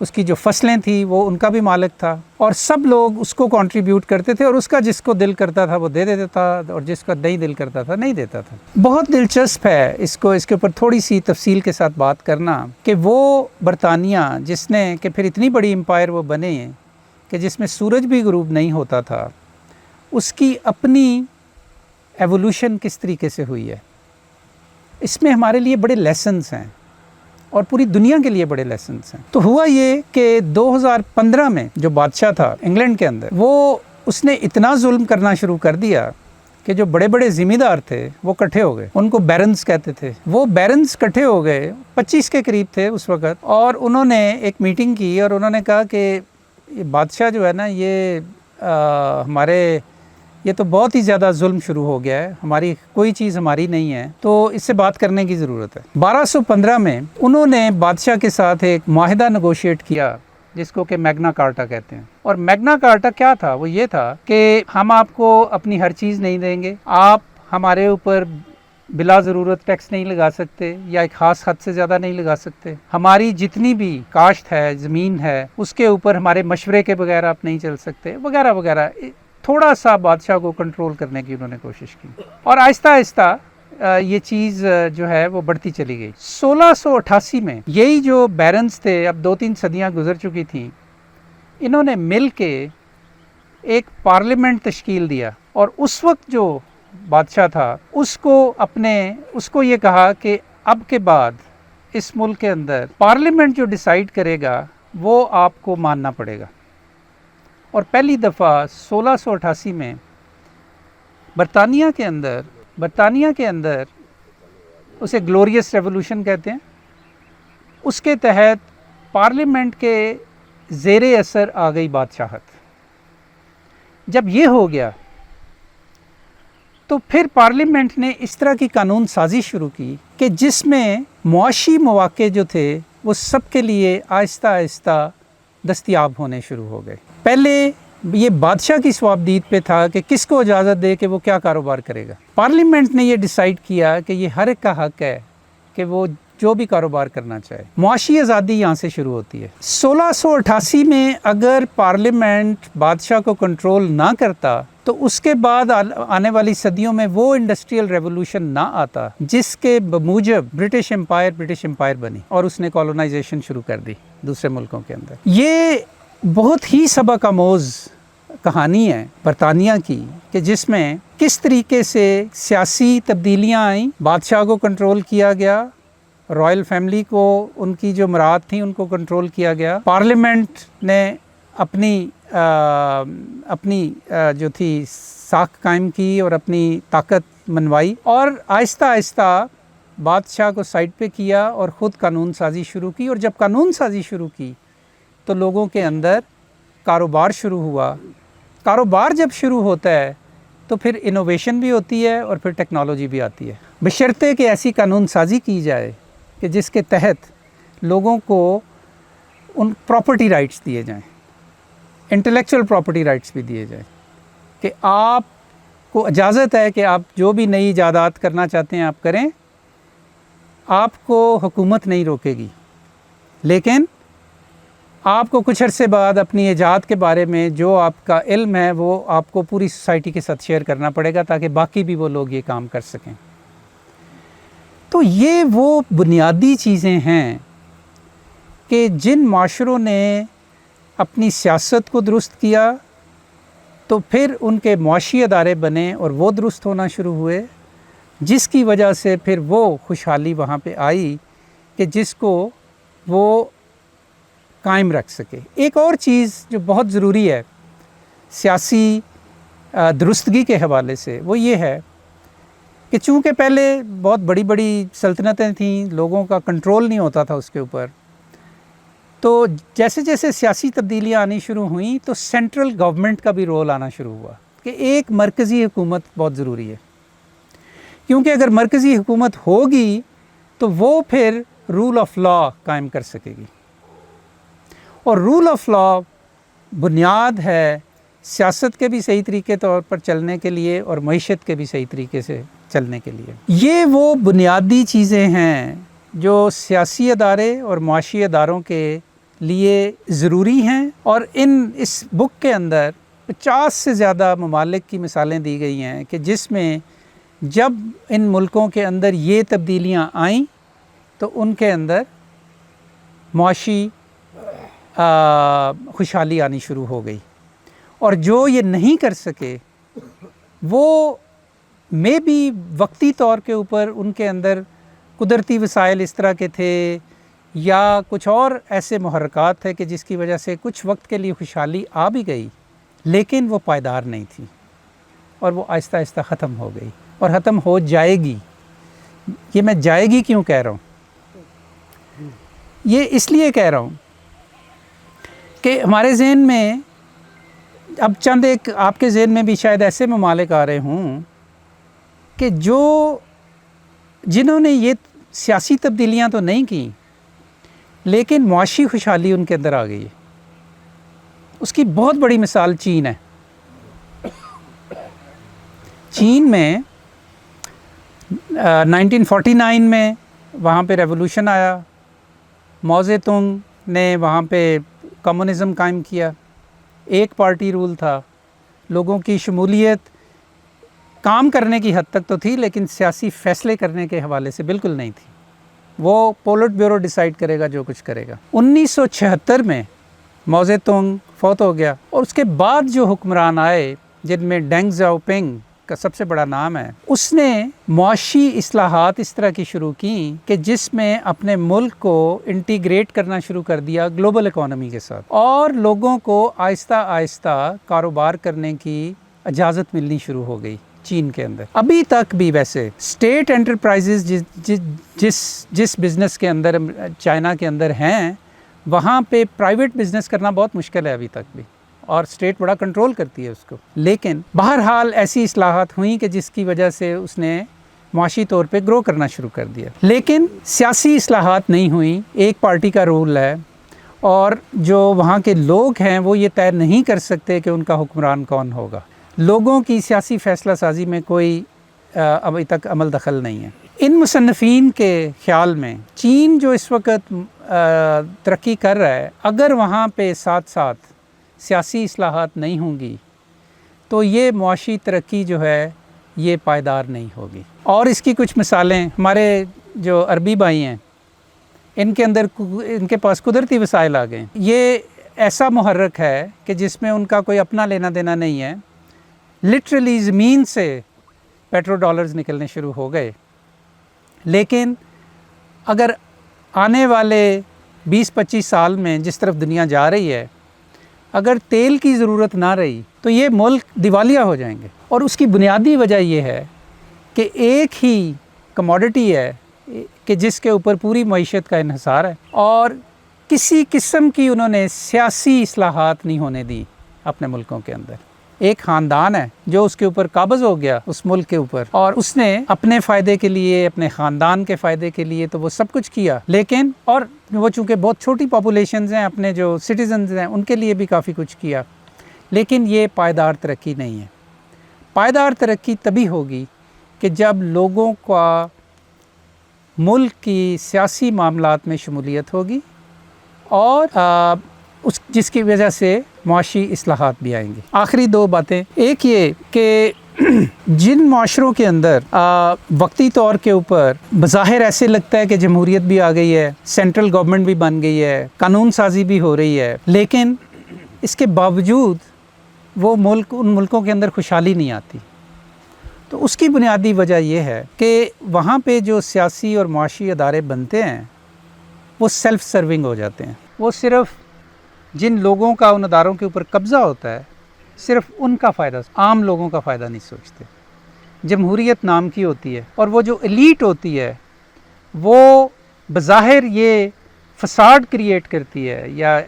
اس کی جو فصلیں تھیں وہ ان کا بھی مالک تھا، اور سب لوگ اس کو کنٹریبیوٹ کرتے تھے، اور اس کا جس کو دل کرتا تھا وہ دے دیتا تھا، اور جس کا نہیں دل کرتا تھا نہیں دیتا تھا۔ بہت دلچسپ ہے اس کے اوپر تھوڑی سی تفصیل کے ساتھ بات کرنا کہ وہ برطانیہ جس نے کہ پھر اتنی بڑی امپائر وہ بنے کہ جس میں سورج بھی غروب نہیں ہوتا تھا، اس کی اپنی ایوولوشن کس طریقے سے ہوئی ہے، اس میں ہمارے لیے بڑے لیسنز ہیں اور پوری دنیا کے لیے بڑے لیسنز ہیں۔ تو ہوا یہ کہ 2015 میں جو بادشاہ تھا انگلینڈ کے اندر، وہ اس نے اتنا ظلم کرنا شروع کر دیا کہ جو بڑے بڑے ذمہ دار تھے وہ کٹھے ہو گئے، ان کو بیرنز کہتے تھے، وہ بیرنز کٹھے ہو گئے، 25 کے قریب تھے اس وقت، اور انہوں نے ایک میٹنگ کی اور انہوں نے کہا کہ یہ بادشاہ جو ہے نا یہ یہ تو بہت ہی زیادہ ظلم شروع ہو گیا ہے، ہماری کوئی چیز ہماری نہیں ہے، تو اس سے بات کرنے کی ضرورت ہے۔ 1215 میں انہوں نے بادشاہ کے ساتھ ایک معاہدہ نیگوشیٹ کیا جس کو کہ میگنا کارٹا کہتے ہیں، اور میگنا کارٹا کیا تھا؟ وہ یہ تھا کہ ہم آپ کو اپنی ہر چیز نہیں دیں گے، آپ ہمارے اوپر بلا ضرورت ٹیکس نہیں لگا سکتے یا ایک خاص حد سے زیادہ نہیں لگا سکتے، ہماری جتنی بھی کاشت ہے، زمین ہے، اس کے اوپر ہمارے مشورے کے بغیر آپ نہیں چل سکتے، وغیرہ وغیرہ۔ تھوڑا سا بادشاہ کو کنٹرول کرنے کی انہوں نے کوشش کی، اور آہستہ آہستہ یہ چیز جو ہے وہ بڑھتی چلی گئی۔ 1688 میں یہی جو بیرنز تھے، اب 2-3 صدیاں گزر چکی تھیں، انہوں نے مل کے ایک پارلیمنٹ تشکیل دیا، اور اس وقت جو بادشاہ تھا اس کو یہ کہا کہ اب کے بعد اس ملک کے اندر پارلیمنٹ جو ڈیسائیڈ کرے گا وہ آپ کو ماننا پڑے گا۔ اور پہلی دفعہ 1688 میں برطانیہ کے اندر اسے گلوریس ریولوشن کہتے ہیں، اس کے تحت پارلیمنٹ کے زیر اثر آ گئی بادشاہت۔ جب یہ ہو گیا تو پھر پارلیمنٹ نے اس طرح کی قانون سازی شروع کی کہ جس میں معاشی مواقع جو تھے وہ سب کے لیے آہستہ آہستہ دستیاب ہونے شروع ہو گئے۔ پہلے یہ بادشاہ کی ثوابدید پہ تھا کہ کس کو اجازت دے کہ وہ کیا کاروبار کرے گا۔ پارلیمنٹ نے یہ ڈیسائیڈ کیا کہ یہ ہر ایک کا حق ہے کہ وہ جو بھی کاروبار کرنا چاہے۔ معاشی آزادی یہاں سے شروع ہوتی ہے۔ 1688 میں اگر پارلیمنٹ بادشاہ کو کنٹرول نہ کرتا تو اس کے بعد آنے والی صدیوں میں وہ انڈسٹریل ریولوشن نہ آتا جس کے بموجب برٹش امپائر بنی، اور اس نے کالونائزیشن شروع کر دی دوسرے ملکوں کے اندر۔ یہ بہت ہی سبق آموز کہانی ہے برطانیہ کی کہ جس میں کس طریقے سے سیاسی تبدیلیاں آئیں، بادشاہ کو کنٹرول کیا گیا، رائل فیملی کو ان کی جو مراد تھیں ان کو کنٹرول کیا گیا، پارلیمنٹ نے اپنی جو تھی ساکھ قائم کی اور اپنی طاقت منوائی، اور آہستہ آہستہ بادشاہ کو سائڈ پہ کیا اور خود قانون سازی شروع کی۔ اور جب قانون سازی شروع کی تو لوگوں کے اندر کاروبار شروع ہوا۔ کاروبار جب شروع ہوتا ہے تو پھر انوویشن بھی ہوتی ہے اور پھر ٹیکنالوجی بھی آتی ہے، بشرطے کہ ایسی قانون سازی کی جائے کہ جس کے تحت لوگوں کو ان پراپرٹی رائٹس دیے جائیں، انٹلیکچوئل پراپرٹی رائٹس بھی دیے جائیں، کہ آپ کو اجازت ہے کہ آپ جو بھی نئی ایجادات کرنا چاہتے ہیں آپ کریں، آپ کو حکومت نہیں روکے گی، لیکن آپ کو کچھ عرصے بعد اپنی ایجاد کے بارے میں جو آپ کا علم ہے وہ آپ کو پوری سوسائٹی کے ساتھ شیئر کرنا پڑے گا تاکہ باقی بھی وہ لوگ یہ کام کر سکیں۔ تو یہ وہ بنیادی چیزیں ہیں کہ جن معاشروں نے اپنی سیاست کو درست کیا تو پھر ان کے معاشی ادارے بنے اور وہ درست ہونا شروع ہوئے، جس کی وجہ سے پھر وہ خوشحالی وہاں پہ آئی کہ جس کو وہ قائم رکھ سکے۔ ایک اور چیز جو بہت ضروری ہے سیاسی درستگی کے حوالے سے وہ یہ ہے کہ چونکہ پہلے بہت بڑی بڑی سلطنتیں تھیں، لوگوں کا کنٹرول نہیں ہوتا تھا اس کے اوپر، تو جیسے جیسے سیاسی تبدیلیاں آنی شروع ہوئیں تو سینٹرل گورنمنٹ کا بھی رول آنا شروع ہوا کہ ایک مرکزی حکومت بہت ضروری ہے، کیونکہ اگر مرکزی حکومت ہوگی تو وہ پھر رول آف لا قائم کر سکے گی، اور رول آف لا بنیاد ہے سیاست کے بھی صحیح طریقے طور پر چلنے کے لیے اور معیشت کے بھی صحیح طریقے سے چلنے کے لیے۔ یہ وہ بنیادی چیزیں ہیں جو سیاسی ادارے اور معاشی اداروں کے لیے ضروری ہیں، اور اس بک کے اندر 50 سے زیادہ ممالک کی مثالیں دی گئی ہیں کہ جس میں جب ان ملکوں کے اندر یہ تبدیلیاں آئیں تو ان کے اندر معاشی خوشحالی آنی شروع ہو گئی، اور جو یہ نہیں کر سکے وہ میں بھی وقتی طور کے اوپر ان کے اندر قدرتی وسائل اس طرح کے تھے یا کچھ اور ایسے محرکات تھے کہ جس کی وجہ سے کچھ وقت کے لیے خوشحالی آ بھی گئی، لیکن وہ پائیدار نہیں تھی اور وہ آہستہ آہستہ ختم ہو گئی اور ختم ہو جائے گی۔ یہ میں جائے گی کیوں کہہ رہا ہوں؟ یہ اس لیے کہہ رہا ہوں کہ ہمارے ذہن میں اب چند ایک آپ کے ذہن میں بھی شاید ایسے ممالک آ رہے ہوں کہ جنہوں نے یہ سیاسی تبدیلیاں تو نہیں کی لیکن معاشی خوشحالی ان کے اندر آ گئی ہے۔ اس کی بہت بڑی مثال چین ہے۔ چین میں 1949 میں وہاں پہ ریولوشن آیا، ماؤ زے تونگ نے وہاں پہ کمیونزم قائم کیا، ایک پارٹی رول تھا، لوگوں کی شمولیت کام کرنے کی حد تک تو تھی لیکن سیاسی فیصلے کرنے کے حوالے سے بالکل نہیں تھی، وہ پولٹ بیورو ڈیسائیڈ کرے گا جو کچھ کرے گا۔ 1976 میں ماؤ زے تونگ فوت ہو گیا، اور اس کے بعد جو حکمران آئے جن میں ڈینگ زیاؤ پنگ کا سب سے بڑا نام ہے، اس نے معاشی اصلاحات اس طرح کی شروع کی کہ جس میں اپنے ملک کو انٹیگریٹ کرنا شروع کر دیا گلوبل اکانومی کے ساتھ، اور لوگوں کو آہستہ آہستہ کاروبار کرنے کی اجازت ملنی شروع ہو گئی چین کے اندر۔ ابھی تک بھی ویسے اسٹیٹ انٹرپرائزز جس بزنس کے اندر چائنا کے اندر ہیں وہاں پہ پرائیویٹ بزنس کرنا بہت مشکل ہے ابھی تک بھی، اور اسٹیٹ بڑا کنٹرول کرتی ہے اس کو، لیکن بہرحال ایسی اصلاحات ہوئیں کہ جس کی وجہ سے اس نے معاشی طور پہ گرو کرنا شروع کر دیا۔ لیکن سیاسی اصلاحات نہیں ہوئیں، ایک پارٹی کا رول ہے، اور جو وہاں کے لوگ ہیں وہ یہ طے نہیں کر سکتے کہ ان کا حکمران کون ہوگا۔ لوگوں کی سیاسی فیصلہ سازی میں کوئی ابھی تک عمل دخل نہیں ہے۔ ان مصنفین کے خیال میں چین جو اس وقت ترقی کر رہا ہے، اگر وہاں پہ ساتھ ساتھ سیاسی اصلاحات نہیں ہوں گی تو یہ معاشی ترقی جو ہے یہ پائیدار نہیں ہوگی۔ اور اس کی کچھ مثالیں ہمارے جو عربی بھائی ہیں ان کے پاس قدرتی وسائل آ گئے، یہ ایسا محرک ہے کہ جس میں ان کا کوئی اپنا لینا دینا نہیں ہے، لٹرلی زمین سے پیٹرو ڈالرز نکلنے شروع ہو گئے، لیکن اگر آنے والے 20-25 سال میں جس طرف دنیا جا رہی ہے اگر تیل کی ضرورت نہ رہی تو یہ ملک دیوالیہ ہو جائیں گے۔ اور اس کی بنیادی وجہ یہ ہے کہ ایک ہی کموڈٹی ہے کہ جس کے اوپر پوری معیشت کا انحصار ہے، اور کسی قسم کی انہوں نے سیاسی اصلاحات نہیں ہونے دی اپنے ملکوں کے اندر۔ ایک خاندان ہے جو اس کے اوپر قابض ہو گیا اس ملک کے اوپر، اور اس نے اپنے فائدے کے لیے اپنے خاندان کے فائدے کے لیے تو وہ سب کچھ کیا، لیکن اور وہ چونکہ بہت چھوٹی پاپولیشنز ہیں، اپنے جو سٹیزنز ہیں ان کے لیے بھی کافی کچھ کیا، لیکن یہ پائیدار ترقی نہیں ہے۔ پائیدار ترقی تبھی ہوگی کہ جب لوگوں کا ملک کی سیاسی معاملات میں شمولیت ہوگی، اور جس کی وجہ سے معاشی اصلاحات بھی آئیں گی۔ آخری دو باتیں، ایک یہ کہ جن معاشروں کے اندر وقتی طور کے اوپر بظاہر ایسے لگتا ہے کہ جمہوریت بھی آ گئی ہے، سینٹرل گورنمنٹ بھی بن گئی ہے، قانون سازی بھی ہو رہی ہے، لیکن اس کے باوجود وہ ان ملکوں کے اندر خوشحالی نہیں آتی، تو اس کی بنیادی وجہ یہ ہے کہ وہاں پہ جو سیاسی اور معاشی ادارے بنتے ہیں وہ سیلف سرونگ ہو جاتے ہیں، وہ صرف جن لوگوں کا ان اداروں کے اوپر قبضہ ہوتا ہے صرف ان کا فائدہ، عام لوگوں کا فائدہ نہیں سوچتے۔ جمہوریت نام کی ہوتی ہے، اور وہ جو ایلیٹ ہوتی ہے وہ بظاہر یہ فساد کریٹ کرتی ہے یا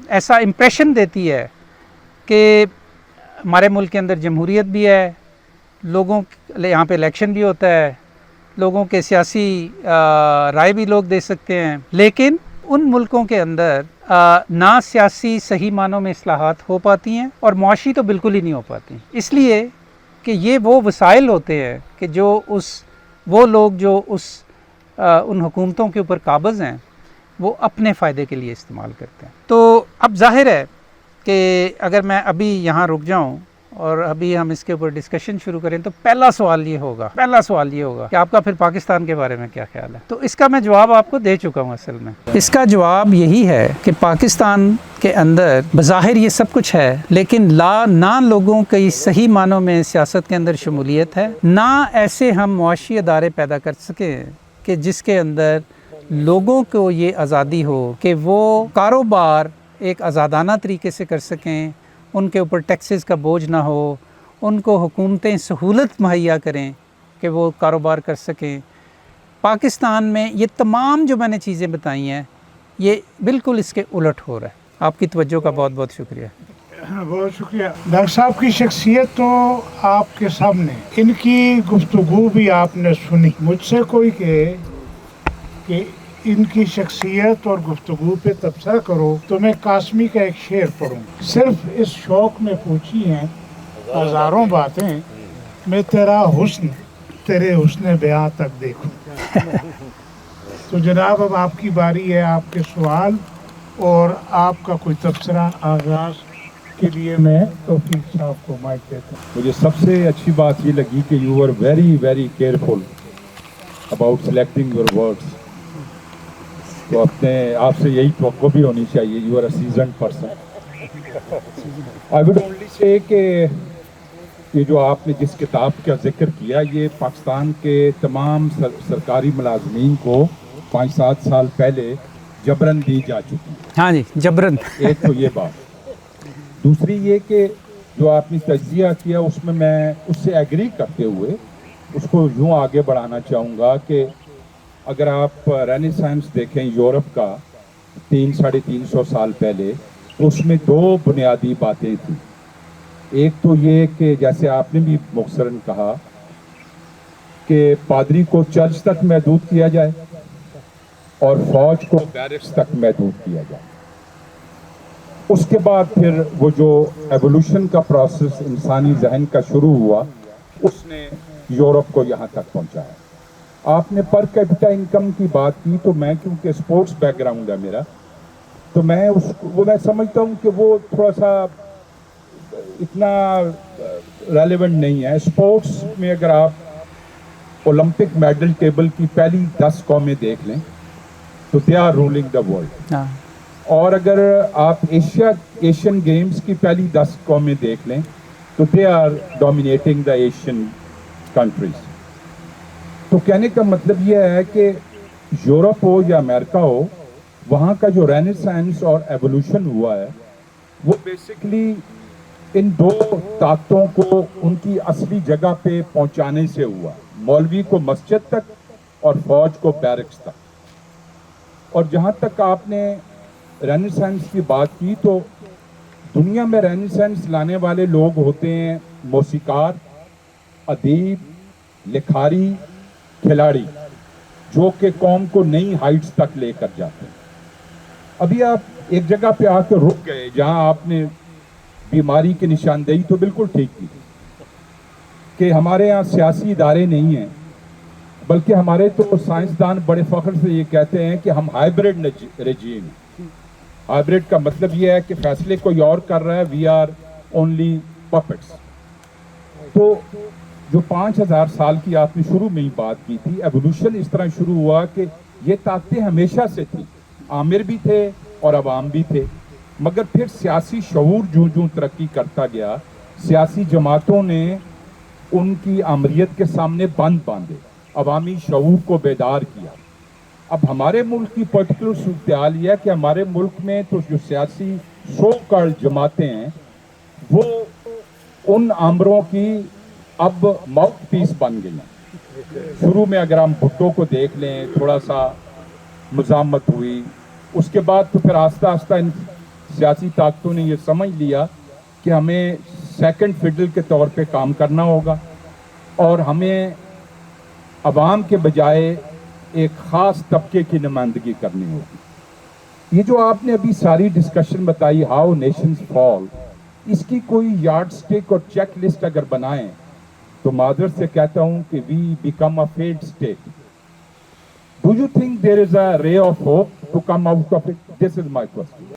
ایسا امپریشن دیتی ہے کہ ہمارے ملک کے اندر جمہوریت بھی ہے، لوگوں یہاں پہ الیکشن بھی ہوتا ہے، لوگوں کے سیاسی رائے بھی لوگ دے سکتے ہیں، لیکن ان ملکوں کے اندر نہ سیاسی صحیح معنوں میں اصلاحات ہو پاتی ہیں اور معاشی تو بالکل ہی نہیں ہو پاتی، اس لیے کہ یہ وہ وسائل ہوتے ہیں کہ جو وہ لوگ جو ان حکومتوں کے اوپر قابض ہیں وہ اپنے فائدے کے لیے استعمال کرتے ہیں. تو اب ظاہر ہے کہ اگر میں ابھی یہاں رک جاؤں اور ابھی ہم اس کے اوپر ڈسکشن شروع کریں تو پہلا سوال یہ ہوگا کہ آپ کا پھر پاکستان کے بارے میں کیا خیال ہے. تو اس کا میں جواب آپ کو دے چکا ہوں. اصل میں اس کا جواب یہی ہے کہ پاکستان کے اندر بظاہر یہ سب کچھ ہے، لیکن نہ لوگوں کی صحیح معنوں میں سیاست کے اندر شمولیت ہے، نہ ایسے ہم معاشی ادارے پیدا کر سکیں کہ جس کے اندر لوگوں کو یہ آزادی ہو کہ وہ کاروبار ایک آزادانہ طریقے سے کر سکیں، ان کے اوپر ٹیکسز کا بوجھ نہ ہو، ان کو حکومتیں سہولت مہیا کریں کہ وہ کاروبار کر سکیں. پاکستان میں یہ تمام جو میں نے چیزیں بتائی ہیں یہ بالکل اس کے الٹ ہو رہا ہے. آپ کی توجہ کا بہت بہت شکریہ. بہت شکریہ ڈاکٹر صاحب کی شخصیت تو آپ کے سامنے، ان کی گفتگو بھی آپ نے سنی. مجھ سے کوئی کہے کہ ان کی شخصیت اور گفتگو پہ تبصرہ کرو تو میں قاسمی کا ایک شعر پڑھوں. صرف اس شوق میں پوچھی ہیں ہزاروں باتیں، میں تیرا حسن تیرے حسن بیاں تک دیکھوں. تو جناب اب آپ کی باری ہے، آپ کے سوال اور آپ کا کوئی تبصرہ. آغاز کے لیے میں توفیق صاحب کو مائک دیتا ہوں. مجھے سب سے اچھی بات یہ لگی کہ you are very very careful about selecting your words. تو آپ سے یہی توقع بھی ہونی چاہیے. You are a seasoned person. I would only say کہ یہ جو آپ نے جس کتاب کا ذکر کیا یہ پاکستان کے تمام سرکاری ملازمین کو 5-7 سال پہلے جبراً دی جا چکی ہے. ہاں جی، جبراً. ایک تو یہ بات. دوسری یہ کہ جو آپ نے تجزیہ کیا اس میں اس سے ایگری کرتے ہوئے اس کو یوں آگے بڑھانا چاہوں گا کہ اگر آپ رینیسانس دیکھیں یورپ کا 300-350 سال پہلے تو اس میں 2 بنیادی باتیں تھیں. ایک تو یہ کہ جیسے آپ نے بھی مختصراً کہا کہ پادری کو چرچ تک محدود کیا جائے اور فوج کو بیرکس تک محدود کیا جائے. اس کے بعد پھر وہ جو ایوولوشن کا پروسیس انسانی ذہن کا شروع ہوا اس نے یورپ کو یہاں تک پہنچایا. آپ نے پر کیپٹا انکم کی بات کی تو میں کیونکہ اسپورٹس بیک گراؤنڈ ہے میرا تو میں میں سمجھتا ہوں کہ وہ تھوڑا سا اتنا ریلیونٹ نہیں ہے. اسپورٹس میں اگر آپ اولمپک میڈل ٹیبل کی پہلی 10 قومیں دیکھ لیں تو they are ruling the world. اور اگر آپ ایشین گیمز کی پہلی 10 قومیں دیکھ لیں تو they are dominating the Asian countries. تو کہنے کا مطلب یہ ہے کہ یورپ ہو یا امریکہ ہو وہاں کا جو رینیسانس اور ایوولوشن ہوا ہے وہ بیسکلی ان 2 طاقتوں کو ان کی اصلی جگہ پہ پہنچانے سے ہوا. مولوی کو مسجد تک اور فوج کو بیرکس تک. اور جہاں تک آپ نے رینیسانس کی بات کی تو دنیا میں رینیسانس لانے والے لوگ ہوتے ہیں موسیقار، ادیب، لکھاری، کھلاڑی، جو کہ قوم کو نئی ہائٹس تک لے کر جاتے ہیں. ابھی آپ ایک جگہ پہ آ کے رک گئے جہاں آپ نے بیماری کی نشاندہی تو بالکل ٹھیک کی کہ ہمارے ہاں سیاسی ادارے نہیں ہیں بلکہ ہمارے تو سائنسدان بڑے فخر سے یہ کہتے ہیں کہ ہم ہائبرڈ رجیم. ہائبرڈ کا مطلب یہ ہے کہ فیصلے کوئی اور کر رہا ہے، وی آر اونلی پپٹس. تو جو 5000 سال کی آپ نے شروع میں ہی بات کی تھی، ایوولوشن اس طرح شروع ہوا کہ یہ طاقتیں ہمیشہ سے تھیں، آمر بھی تھے اور عوام بھی تھے. مگر پھر سیاسی شعور جوں ترقی کرتا گیا سیاسی جماعتوں نے ان کی آمریت کے سامنے بند باندھے، عوامی شعور کو بیدار کیا. اب ہمارے ملک کی پرٹیکولر صورتحال یہ ہے کہ ہمارے ملک میں تو جو سیاسی سو کال جماعتیں ہیں وہ ان آمروں کی اب ماؤتھ پیس بن گئی ہیں. شروع میں اگر ہم بھٹو کو دیکھ لیں تھوڑا سا مزاحمت ہوئی، اس کے بعد تو پھر آہستہ آہستہ ان سیاسی طاقتوں نے یہ سمجھ لیا کہ ہمیں سیکنڈ فڈل کے طور پہ کام کرنا ہوگا اور ہمیں عوام کے بجائے ایک خاص طبقے کی نمائندگی کرنی ہوگی. یہ جو آپ نے ابھی ساری ڈسکشن بتائی ہاؤ نیشنز فال، اس کی کوئی یارڈ سٹک اور چیک لسٹ اگر بنائیں تو معذرت سے کہتا ہوں کہ we become a failed state. Do you think there is a ray of hope to come out of it? This is my question.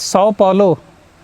sao Paulo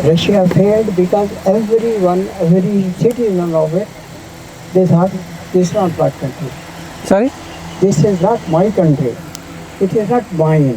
Russia failed because every citizen of it, they thought this is not my country. Sorry? This is not my country. It is not mine.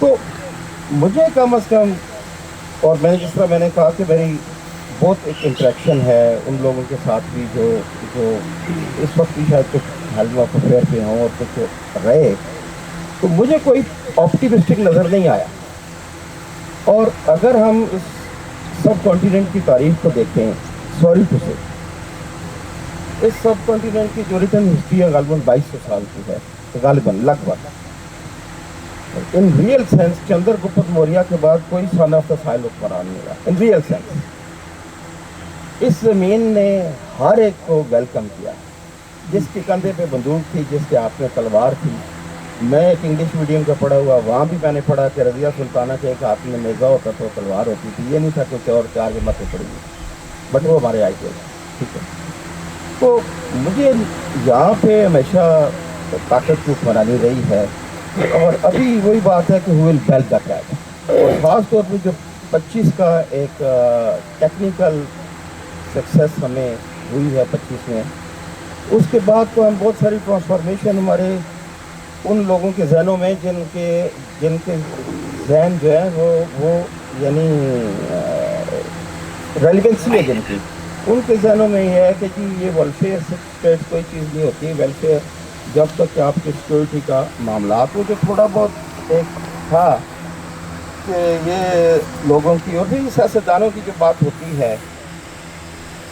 تو مجھے کم از کم، اور میں جس طرح میں نے کہا کہ میری بہت ایک انٹریکشن ہے ان لوگوں کے ساتھ بھی جو اس وقت بھی شاید کچھ ہیلتھ آف افیئر پہ ہوں اور کچھ رہے، تو مجھے کوئی آپٹیمسٹک نظر نہیں آیا. اور اگر ہم اس سب کانٹیننٹ کی تاریخ کو دیکھیں، سوری ٹو سے، اس سب کانٹیننٹ کی جو ریٹن ہسٹری ہے غالباً 2200 سال کی ہے، غالباً لگ بھگ. In real sense Chandragupta Maurya کے بعد کوئی سن آف دا سائل حکمران نہیں رہا. ان ریئل سینس اس زمین نے ہر ایک کو ویلکم کیا. جس کے کندھے پہ بندوق تھی، جس کے ہاتھ میں تلوار تھی. میں ایک انگلش میڈیم کا پڑھا ہوا، وہاں بھی میں نے پڑھا کہ رضیہ سلطانہ کے ایک ہاتھ میں نیزہ ہوتا تھا، تلوار ہوتی تھی. یہ نہیں تھا کہ اور چار ہمتیں پڑی ہوئی، بٹ وہ ہمارے آئی تھے. ٹھیک ہے. تو مجھے یہاں پہ ہمیشہ طاقت کی حکمرانی رہی ہے. اور ابھی وہی بات ہے کہ who will bell the cat. اور خاص طور پہ جو 25 کا ایک ٹیکنیکل سکسیس ہمیں ہوئی ہے 25 میں، اس کے بعد تو ہم بہت ساری ٹرانسفارمیشن ہمارے ان لوگوں کے ذہنوں میں جن کے ذہن جو ہے وہ یعنی ریلیونسی ہے جن کی، ان کے ذہنوں میں یہ ہے کہ جی یہ ویلفیئر اسٹیٹ کوئی چیز نہیں ہوتی. ویلفیئر جب تک کہ آپ کی سیکورٹی کا معاملات وہ جو تھوڑا بہت ایک تھا کہ یہ لوگوں کی، اور بھی سیاستدانوں کی جو بات ہوتی ہے،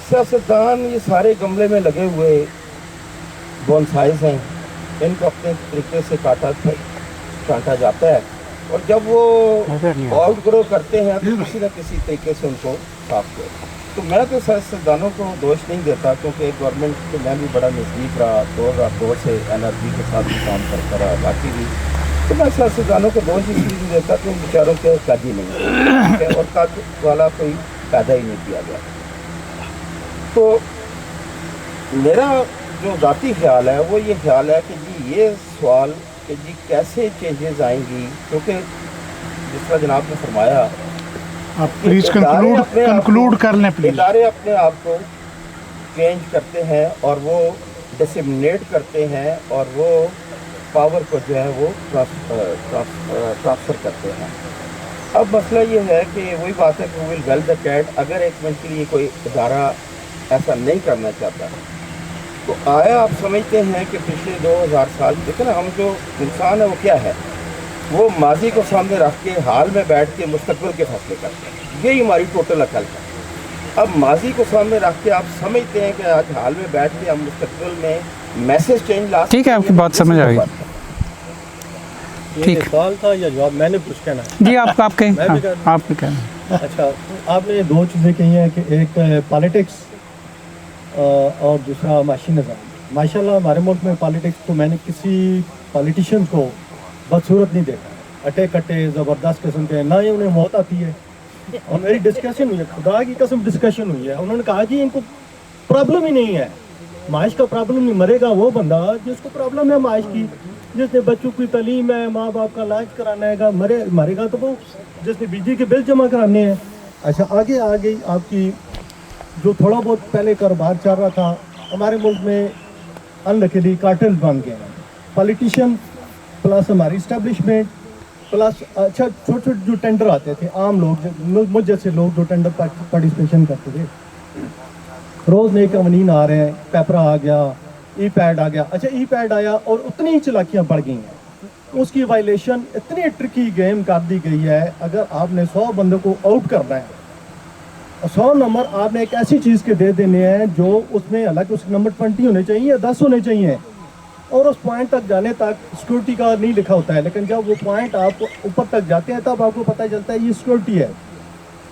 سیاستدان یہ سارے گملے میں لگے ہوئے بونسائز ہیں، ان کو اپنے طریقے سے کاٹا جاتا ہے، اور جب وہ آؤٹ گرو کرتے ہیں تو کسی نہ کسی طریقے سے ان کو صاف کرو. تو میں تو سیاستدانوں کو دوش نہیں دیتا، کیونکہ ایک گورنمنٹ کے میں بھی بڑا نزدیک رہا، 2002 سے NRG کے ساتھ بھی کام کرتا رہا، باقی بھی. تو میں سیاستدانوں کو دوش اس لیے نہیں دیتا کہ ان بیچاروں کے قد ہی نہیں ہے، اور قد والا کوئی پیدا ہی نہیں کیا گیا. تو میرا جو ذاتی خیال ہے وہ یہ خیال ہے کہ جی یہ سوال کہ جی کیسے چینجز آئیں گی، کیونکہ جس طرح جناب نے فرمایا، آپ پلیز کنکلوڈ کر لیں پلیز. ادارے اپنے آپ کو چینج کرتے ہیں اور وہ ڈسیمنیٹ کرتے ہیں اور وہ پاور کو جو ہے وہ ٹرانسفر کرتے ہیں. اب مسئلہ یہ ہے کہ وہی بات ہے کہ ول ویل دا کیٹ. اگر ایک منٹ کے لیے کوئی ادارہ ایسا نہیں کرنا چاہتا تو آیا آپ سمجھتے ہیں کہ پچھلے 2000 سال دیکھیں نا، ہم جو انسان ہے وہ کیا ہے، وہ ماضی کو سامنے رکھ کے حال میں بیٹھ کے مستقبل کے فیصلے کرتے ہیں. یہی ہماری ٹوٹل عقل ہے. اب ماضی کو سامنے رکھ کے آپ سمجھتے ہیں کہ آج حال میں بیٹھ کے ہم مستقبل میں میسج چینج لا سکتے ہیں. ٹھیک ہے، آپ کی بات سمجھ آ گئی. ٹھیک ہے، سوال تھا یا جواب میں نے کچھ کہنا ہے؟ جی آپ کہیں، آپ بھی کہنا. اچھا، آپ نے دو چیزیں کہی ہیں کہ ایک پالیٹکس اور دوسرا معاشی نظام. ماشاء اللہ ہمارے ملک میں پالیٹکس کو میں نے کسی پالیٹیشین کو بدصورت نہیں دیکھا. اٹے کٹے زبردست قسم کے، نہ ہی انہیں موت آتی ہے. اور میری ڈسکشن ہوئی ہے، خدا کی قسم ڈسکشن ہوئی ہے، انہوں نے کہا جی ان کو پرابلم ہی نہیں ہے، معاش کا پرابلم نہیں. مرے گا وہ بندہ جس کو پرابلم ہے معاش کی، جس نے بچوں کی تعلیم ہے، ماں باپ کا علاج کرانا ہے، مرے گا تو وہ جس نے بجلی کے بل جمع کرانے ہیں. اچھا، آگے آ گئی آپ کی جو تھوڑا بہت پہلے کاروبار چل رہا تھا ہمارے ملک میں، انلکیلی کارٹل بن گئے ہیں. پالیٹیشین پلس ہماری اسٹیبلشمنٹ پلس اچھا چھوٹے چھوٹے جو ٹینڈر آتے تھے، عام لوگ مجھ جیسے لوگ جو ٹینڈر پارٹیسپیشن کرتے تھے، روز نئے قوانین آ رہے ہیں، پیپرا آ گیا، ای پیڈ آ گیا. اچھا ای پیڈ آیا اور اتنی ہی چلاکیاں بڑھ گئی ہیں، اس کی وائلیشن اتنی ٹرکی گیم کر دی گئی ہے. اگر آپ نے 100 بندوں کو آؤٹ کرنا ہے، 100 نمبر آپ نے ایک ایسی چیز کے دے دینے ہیں جو اس میں حالانکہ اس کے نمبر 20 ہونے چاہیے یا 10 ہونے چاہیے، اور اس پوائنٹ تک جانے تک سیکورٹی کا نہیں لکھا ہوتا ہے. لیکن جب وہ پوائنٹ آپ اوپر تک جاتے ہیں تب آپ کو پتہ چلتا ہے یہ سیکورٹی ہے.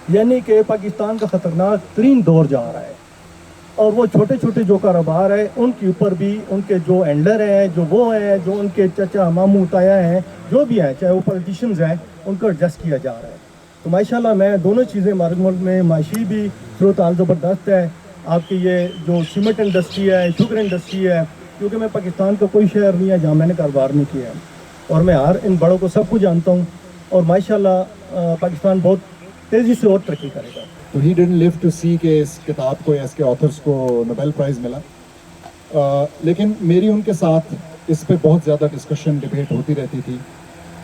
یعنی کہ پاکستان کا خطرناک ترین دور جا رہا ہے. اور وہ چھوٹے چھوٹے جو کاروبار ہیں ان کے اوپر بھی ان کے جو ہینڈلر ہیں، جو وہ ہیں، جو ان کے چچا ماموں تایا ہیں، جو بھی ہیں، چاہے وہ پولیٹیشنز ہیں، ان کو ایڈجسٹ کیا جا رہا ہے. تو ماشاءاللہ میں دونوں چیزیں ہمارے ملک میں معاشی بھی صورتحال زبردست ہے. آپ کی یہ جو سیمنٹ انڈسٹری ہے، شوگر انڈسٹری ہے، کیونکہ میں پاکستان کا کوئی شہر نہیں ہے جہاں میں نے کاروبار نہیں کیا ہے، اور میں ہر ان بڑوں کو سب کو جانتا ہوں، اور ماشاءاللہ پاکستان بہت تیزی سے اور ترقی کرے گا. تو ہی ڈنٹ لیو ٹو سی کہ اس کتاب کو یا اس کے آتھرس کو نوبیل پرائز ملا. لیکن میری ان کے ساتھ اس پہ بہت زیادہ ڈسکشن ڈبیٹ ہوتی رہتی تھی.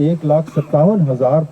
1,57,000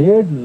1.5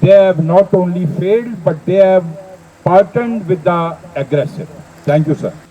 they have not only failed but they have partnered with the aggressive. Thank you sir.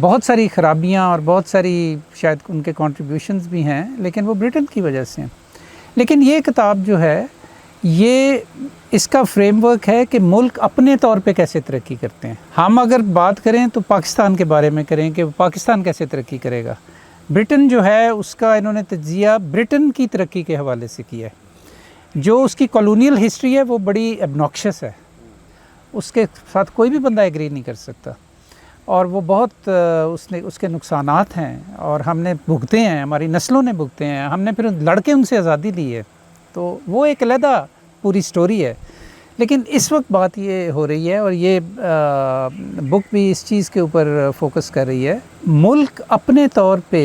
بہت ساری خرابیاں اور بہت ساری شاید ان کے کنٹریبیوشنز بھی ہیں، لیکن وہ برٹن کی وجہ سے ہیں۔ لیکن یہ کتاب جو ہے یہ اس کا فریم ورک ہے کہ ملک اپنے طور پہ کیسے ترقی کرتے ہیں۔ ہم اگر بات کریں تو پاکستان کے بارے میں کریں کہ پاکستان کیسے ترقی کرے گا۔ برٹن جو ہے اس کا انہوں نے تجزیہ برٹن کی ترقی کے حوالے سے کیا ہے۔ جو اس کی کالونیل ہسٹری ہے وہ بڑی ابناکشس ہے، اس کے ساتھ کوئی بھی بندہ ایگری نہیں کر سکتا، اور وہ بہت اس کے نقصانات ہیں اور ہم نے بھگتے ہیں، ہماری نسلوں نے بھگتے ہیں، ہم نے پھر لڑ کے ان سے آزادی لی ہے، تو وہ ایک علیحدہ پوری سٹوری ہے۔ لیکن اس وقت بات یہ ہو رہی ہے، اور یہ بک بھی اس چیز کے اوپر فوکس کر رہی ہے، ملک اپنے طور پہ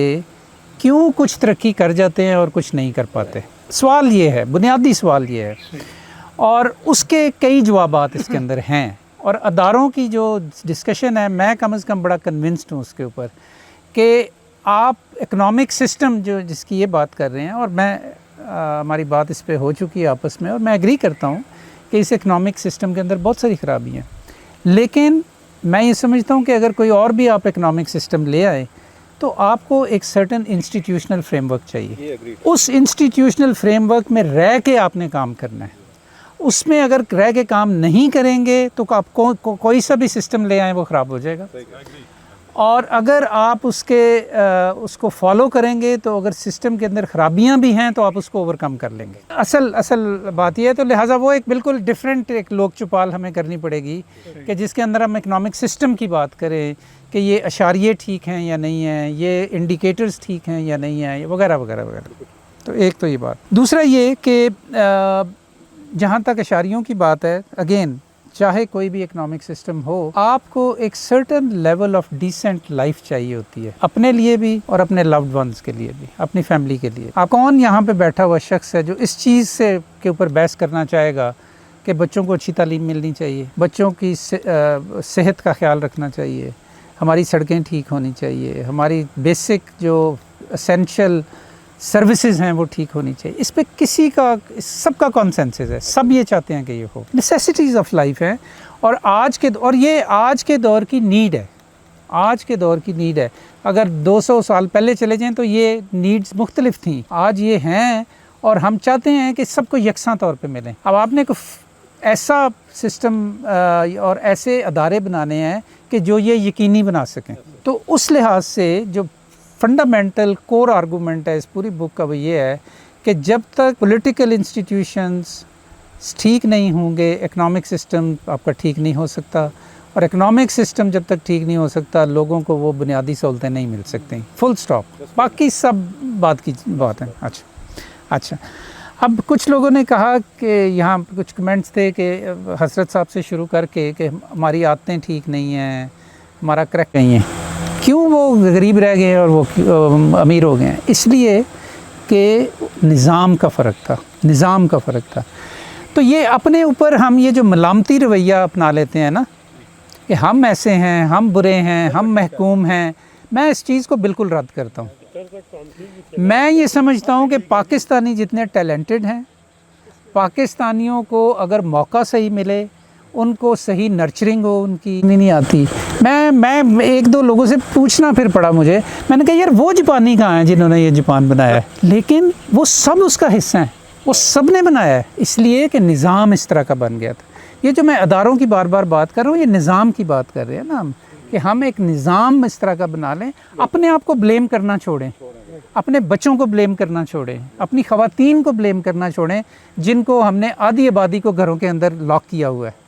کیوں کچھ ترقی کر جاتے ہیں اور کچھ نہیں کر پاتے۔ سوال یہ ہے، بنیادی سوال یہ ہے، اور اس کے کئی جوابات اس کے اندر ہیں، اور اداروں کی جو ڈسکشن ہے میں کم از کم بڑا کنونسڈ ہوں اس کے اوپر کہ آپ اکنامک سسٹم جو جس کی یہ بات کر رہے ہیں، اور میں ہماری بات اس پہ ہو چکی ہے آپس میں، اور میں ایگری کرتا ہوں کہ اس اکنامک سسٹم کے اندر بہت ساری خرابی ہیں، لیکن میں یہ سمجھتا ہوں کہ اگر کوئی اور بھی آپ اکنامک سسٹم لے آئے تو آپ کو ایک سرٹن انسٹیٹیوشنل فریم ورک چاہیے۔ اس انسٹیٹیوشنل فریم ورک میں رہ کے آپ نے کام کرنا ہے۔ اس میں اگر رہ کے کام نہیں کریں گے تو آپ کوئی سا بھی سسٹم لے آئیں وہ خراب ہو جائے گا، اور اگر آپ اس کو فالو کریں گے تو اگر سسٹم کے اندر خرابیاں بھی ہیں تو آپ اس کو اوور کم کر لیں گے۔ اصل بات یہ ہے، تو لہٰذا وہ ایک بالکل ڈیفرنٹ ایک لوک چپال ہمیں کرنی پڑے گی کہ جس کے اندر ہم اکنامک سسٹم کی بات کریں کہ یہ اشاریے ٹھیک ہیں یا نہیں ہیں، یہ انڈیکیٹرز ٹھیک ہیں یا نہیں ہیں، وغیرہ وغیرہ وغیرہ۔ تو ایک تو یہ بات، دوسرا یہ کہ جہاں تک اشاریوں کی بات ہے، اگین چاہے کوئی بھی اکنامک سسٹم ہو، آپ کو ایک certain level of decent life چاہیے ہوتی ہے، اپنے لیے بھی اور اپنے لوڈ ونز کے لیے بھی، اپنی فیملی کے لیے۔ آپ کون یہاں پہ بیٹھا ہوا شخص ہے جو اس چیز سے کے اوپر بحث کرنا چاہے گا کہ بچوں کو اچھی تعلیم ملنی چاہیے، بچوں کی صحت کا خیال رکھنا چاہیے، ہماری سڑکیں ٹھیک ہونی چاہیے، ہماری بیسک جو اسینشل سروسز ہیں وہ ٹھیک ہونی چاہیے، اس پہ کسی کا سب کا کانسنسس ہے، سب یہ چاہتے ہیں کہ یہ ہو، نیسیسٹیز آف لائف ہیں، اور یہ آج کے دور کی نیڈ ہے، آج کے دور کی نیڈ ہے۔ اگر 200 سال پہلے چلے جائیں تو یہ نیڈز مختلف تھیں، آج یہ ہیں، اور ہم چاہتے ہیں کہ سب کو یکساں طور پہ ملیں۔ اب آپ نے ایسا سسٹم اور ایسے ادارے بنانے ہیں کہ جو یہ یقینی بنا سکیں، تو اس لحاظ سے جو فنڈامنٹل کور آرگومنٹ ہے اس پوری بک کا وہ یہ ہے کہ جب تک پولیٹیکل انسٹیٹیوشنز ٹھیک نہیں ہوں گے، اکنامک سسٹم آپ کا ٹھیک نہیں ہو سکتا، اور اکنامک سسٹم جب تک ٹھیک نہیں ہو سکتا لوگوں کو وہ بنیادی سہولتیں نہیں مل سکتی، فل سٹاپ، باقی سب بات ہے۔ اچھا اب کچھ لوگوں نے کہا کہ یہاں کچھ کمنٹس تھے کہ حضرت صاحب سے شروع کر کے کہ ہماری عادتیں ٹھیک نہیں ہیں، ہمارا کریکٹ نہیں ہے، کیوں وہ غریب رہ گئے اور وہ امیر ہو گئے ہیں؟ اس لیے کہ نظام کا فرق تھا۔ تو یہ اپنے اوپر ہم یہ جو ملامتی رویہ اپنا لیتے ہیں نا کہ ہم ایسے ہیں، ہم برے ہیں، ہم محکوم ہیں، میں اس چیز کو بالکل رد کرتا ہوں۔ میں یہ سمجھتا ہوں کہ پاکستانی جتنے ٹیلنٹڈ ہیں، پاکستانیوں کو اگر موقع صحیح ملے، ان کو صحیح نرچرنگ ہو، ان کی نہیں آتی۔ میں ایک دو لوگوں سے پوچھنا پھر پڑا مجھے، میں نے کہا یار وہ جاپانی کہاں ہیں جنہوں نے یہ جاپان بنایا ہے؟ لیکن وہ سب اس کا حصہ ہیں، وہ سب نے بنایا ہے، اس لیے کہ نظام اس طرح کا بن گیا تھا۔ یہ جو میں اداروں کی بار بار بات کر رہا ہوں، یہ نظام کی بات کر رہے ہیں نا ہم، کہ ہم ایک نظام اس طرح کا بنا لیں، اپنے آپ کو بلیم کرنا چھوڑیں، اپنے بچوں کو بلیم کرنا چھوڑیں، اپنی خواتین کو بلیم کرنا چھوڑیں جن کو ہم نے آدھی آبادی کو گھروں کے اندر لاک کیا ہوا ہے۔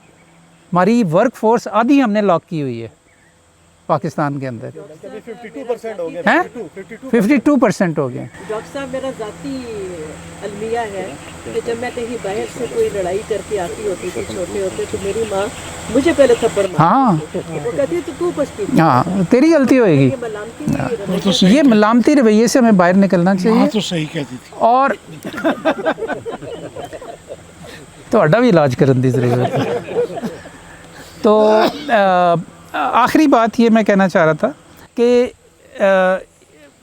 ہماری ورک فورس آدھی ہم نے لاک کی ہوئی ہے پاکستان کے اندر، 52% ہو گئے۔ ڈاکٹر صاحب میرا ذاتی المیہ ہے کہ جب میں کہیں باہر سے کوئی لڑائی کر کے آتی ہوتی تھی، چھوٹے ہوتے، تو میری ماں مجھے پہلے تھپڑ مارتی، وہ کہتی تو پچھتی تھی، ہاں تیری غلطی ہوئے گی۔ یہ ملامتی رویے سے ہمیں باہر نکلنا چاہیے، تو صحیح کہتی تھی، اور تہاڈا بھی علاج کرن دی ضرورت ہے۔ تو آخری بات یہ میں کہنا چاہ رہا تھا کہ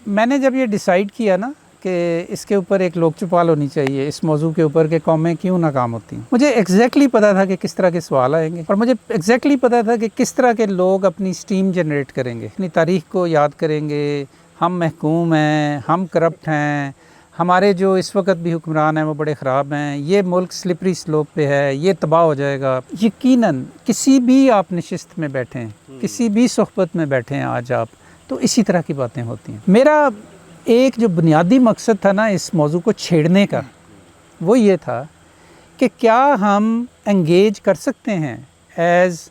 میں نے جب یہ ڈیسائیڈ کیا نا کہ اس کے اوپر ایک لوک چپال ہونی چاہیے اس موضوع کے اوپر کہ قومیں کیوں ناکام ہوتی ہیں. مجھے ایگزیکٹلی پتہ تھا کہ کس طرح کے سوال آئیں گے اور مجھے ایگزیکٹلی پتہ تھا کہ کس طرح کے لوگ اپنی سٹیم جنریٹ کریں گے, اپنی تاریخ کو یاد کریں گے. ہم محکوم ہیں, ہم کرپٹ ہیں, ہمارے جو اس وقت بھی حکمران ہیں وہ بڑے خراب ہیں, یہ ملک سلپری سلوپ پہ ہے, یہ تباہ ہو جائے گا. یقیناً کسی بھی آپ نشست میں بیٹھیں, کسی بھی صحبت میں بیٹھیں آج آپ, تو اسی طرح کی باتیں ہوتی ہیں. میرا ایک جو بنیادی مقصد تھا نا اس موضوع کو چھیڑنے کا, وہ یہ تھا کہ کیا ہم انگیج کر سکتے ہیں ایز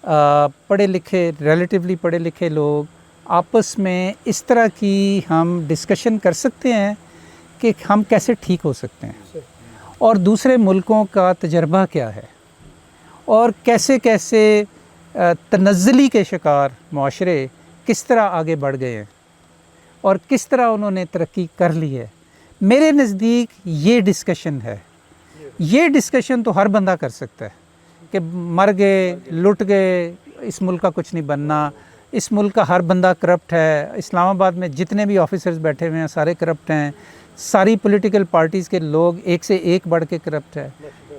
پڑھے لکھے, ریلیٹیولی پڑھے لکھے لوگ آپس میں اس طرح کی ہم ڈسکشن کر سکتے ہیں کہ ہم کیسے ٹھیک ہو سکتے ہیں, اور دوسرے ملکوں کا تجربہ کیا ہے, اور کیسے کیسے تنزلی کے شکار معاشرے کس طرح آگے بڑھ گئے ہیں اور کس طرح انہوں نے ترقی کر لی ہے. میرے نزدیک یہ ڈسکشن ہے. یہ ڈسکشن تو ہر بندہ کر سکتا ہے کہ مر گئے, لٹ گئے, اس ملک کا کچھ نہیں بننا, اس ملک کا ہر بندہ کرپٹ ہے, اسلام آباد میں جتنے بھی آفیسرز بیٹھے ہوئے ہیں سارے کرپٹ ہیں, ساری پولیٹیکل پارٹیز کے لوگ ایک سے ایک بڑھ کے کرپٹ ہے.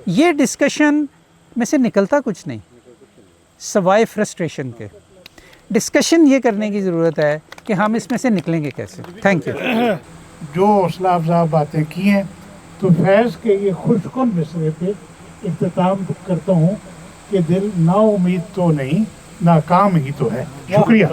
یہ ڈسکشن میں سے نکلتا کچھ نہیں سوائے فرسٹریشن کے. ڈسکشن یہ کرنے کی ضرورت ہے کہ ہم اس میں سے نکلیں گے کیسے. Thank you. جو حوصلہ افزا باتیں کی ہیں, تو فیض کے یہ خوش کن مصرے پہ اختتام کرتا ہوں کہ دل نا امید تو نہیں, ناکام ہی تو ہے. شکریہ.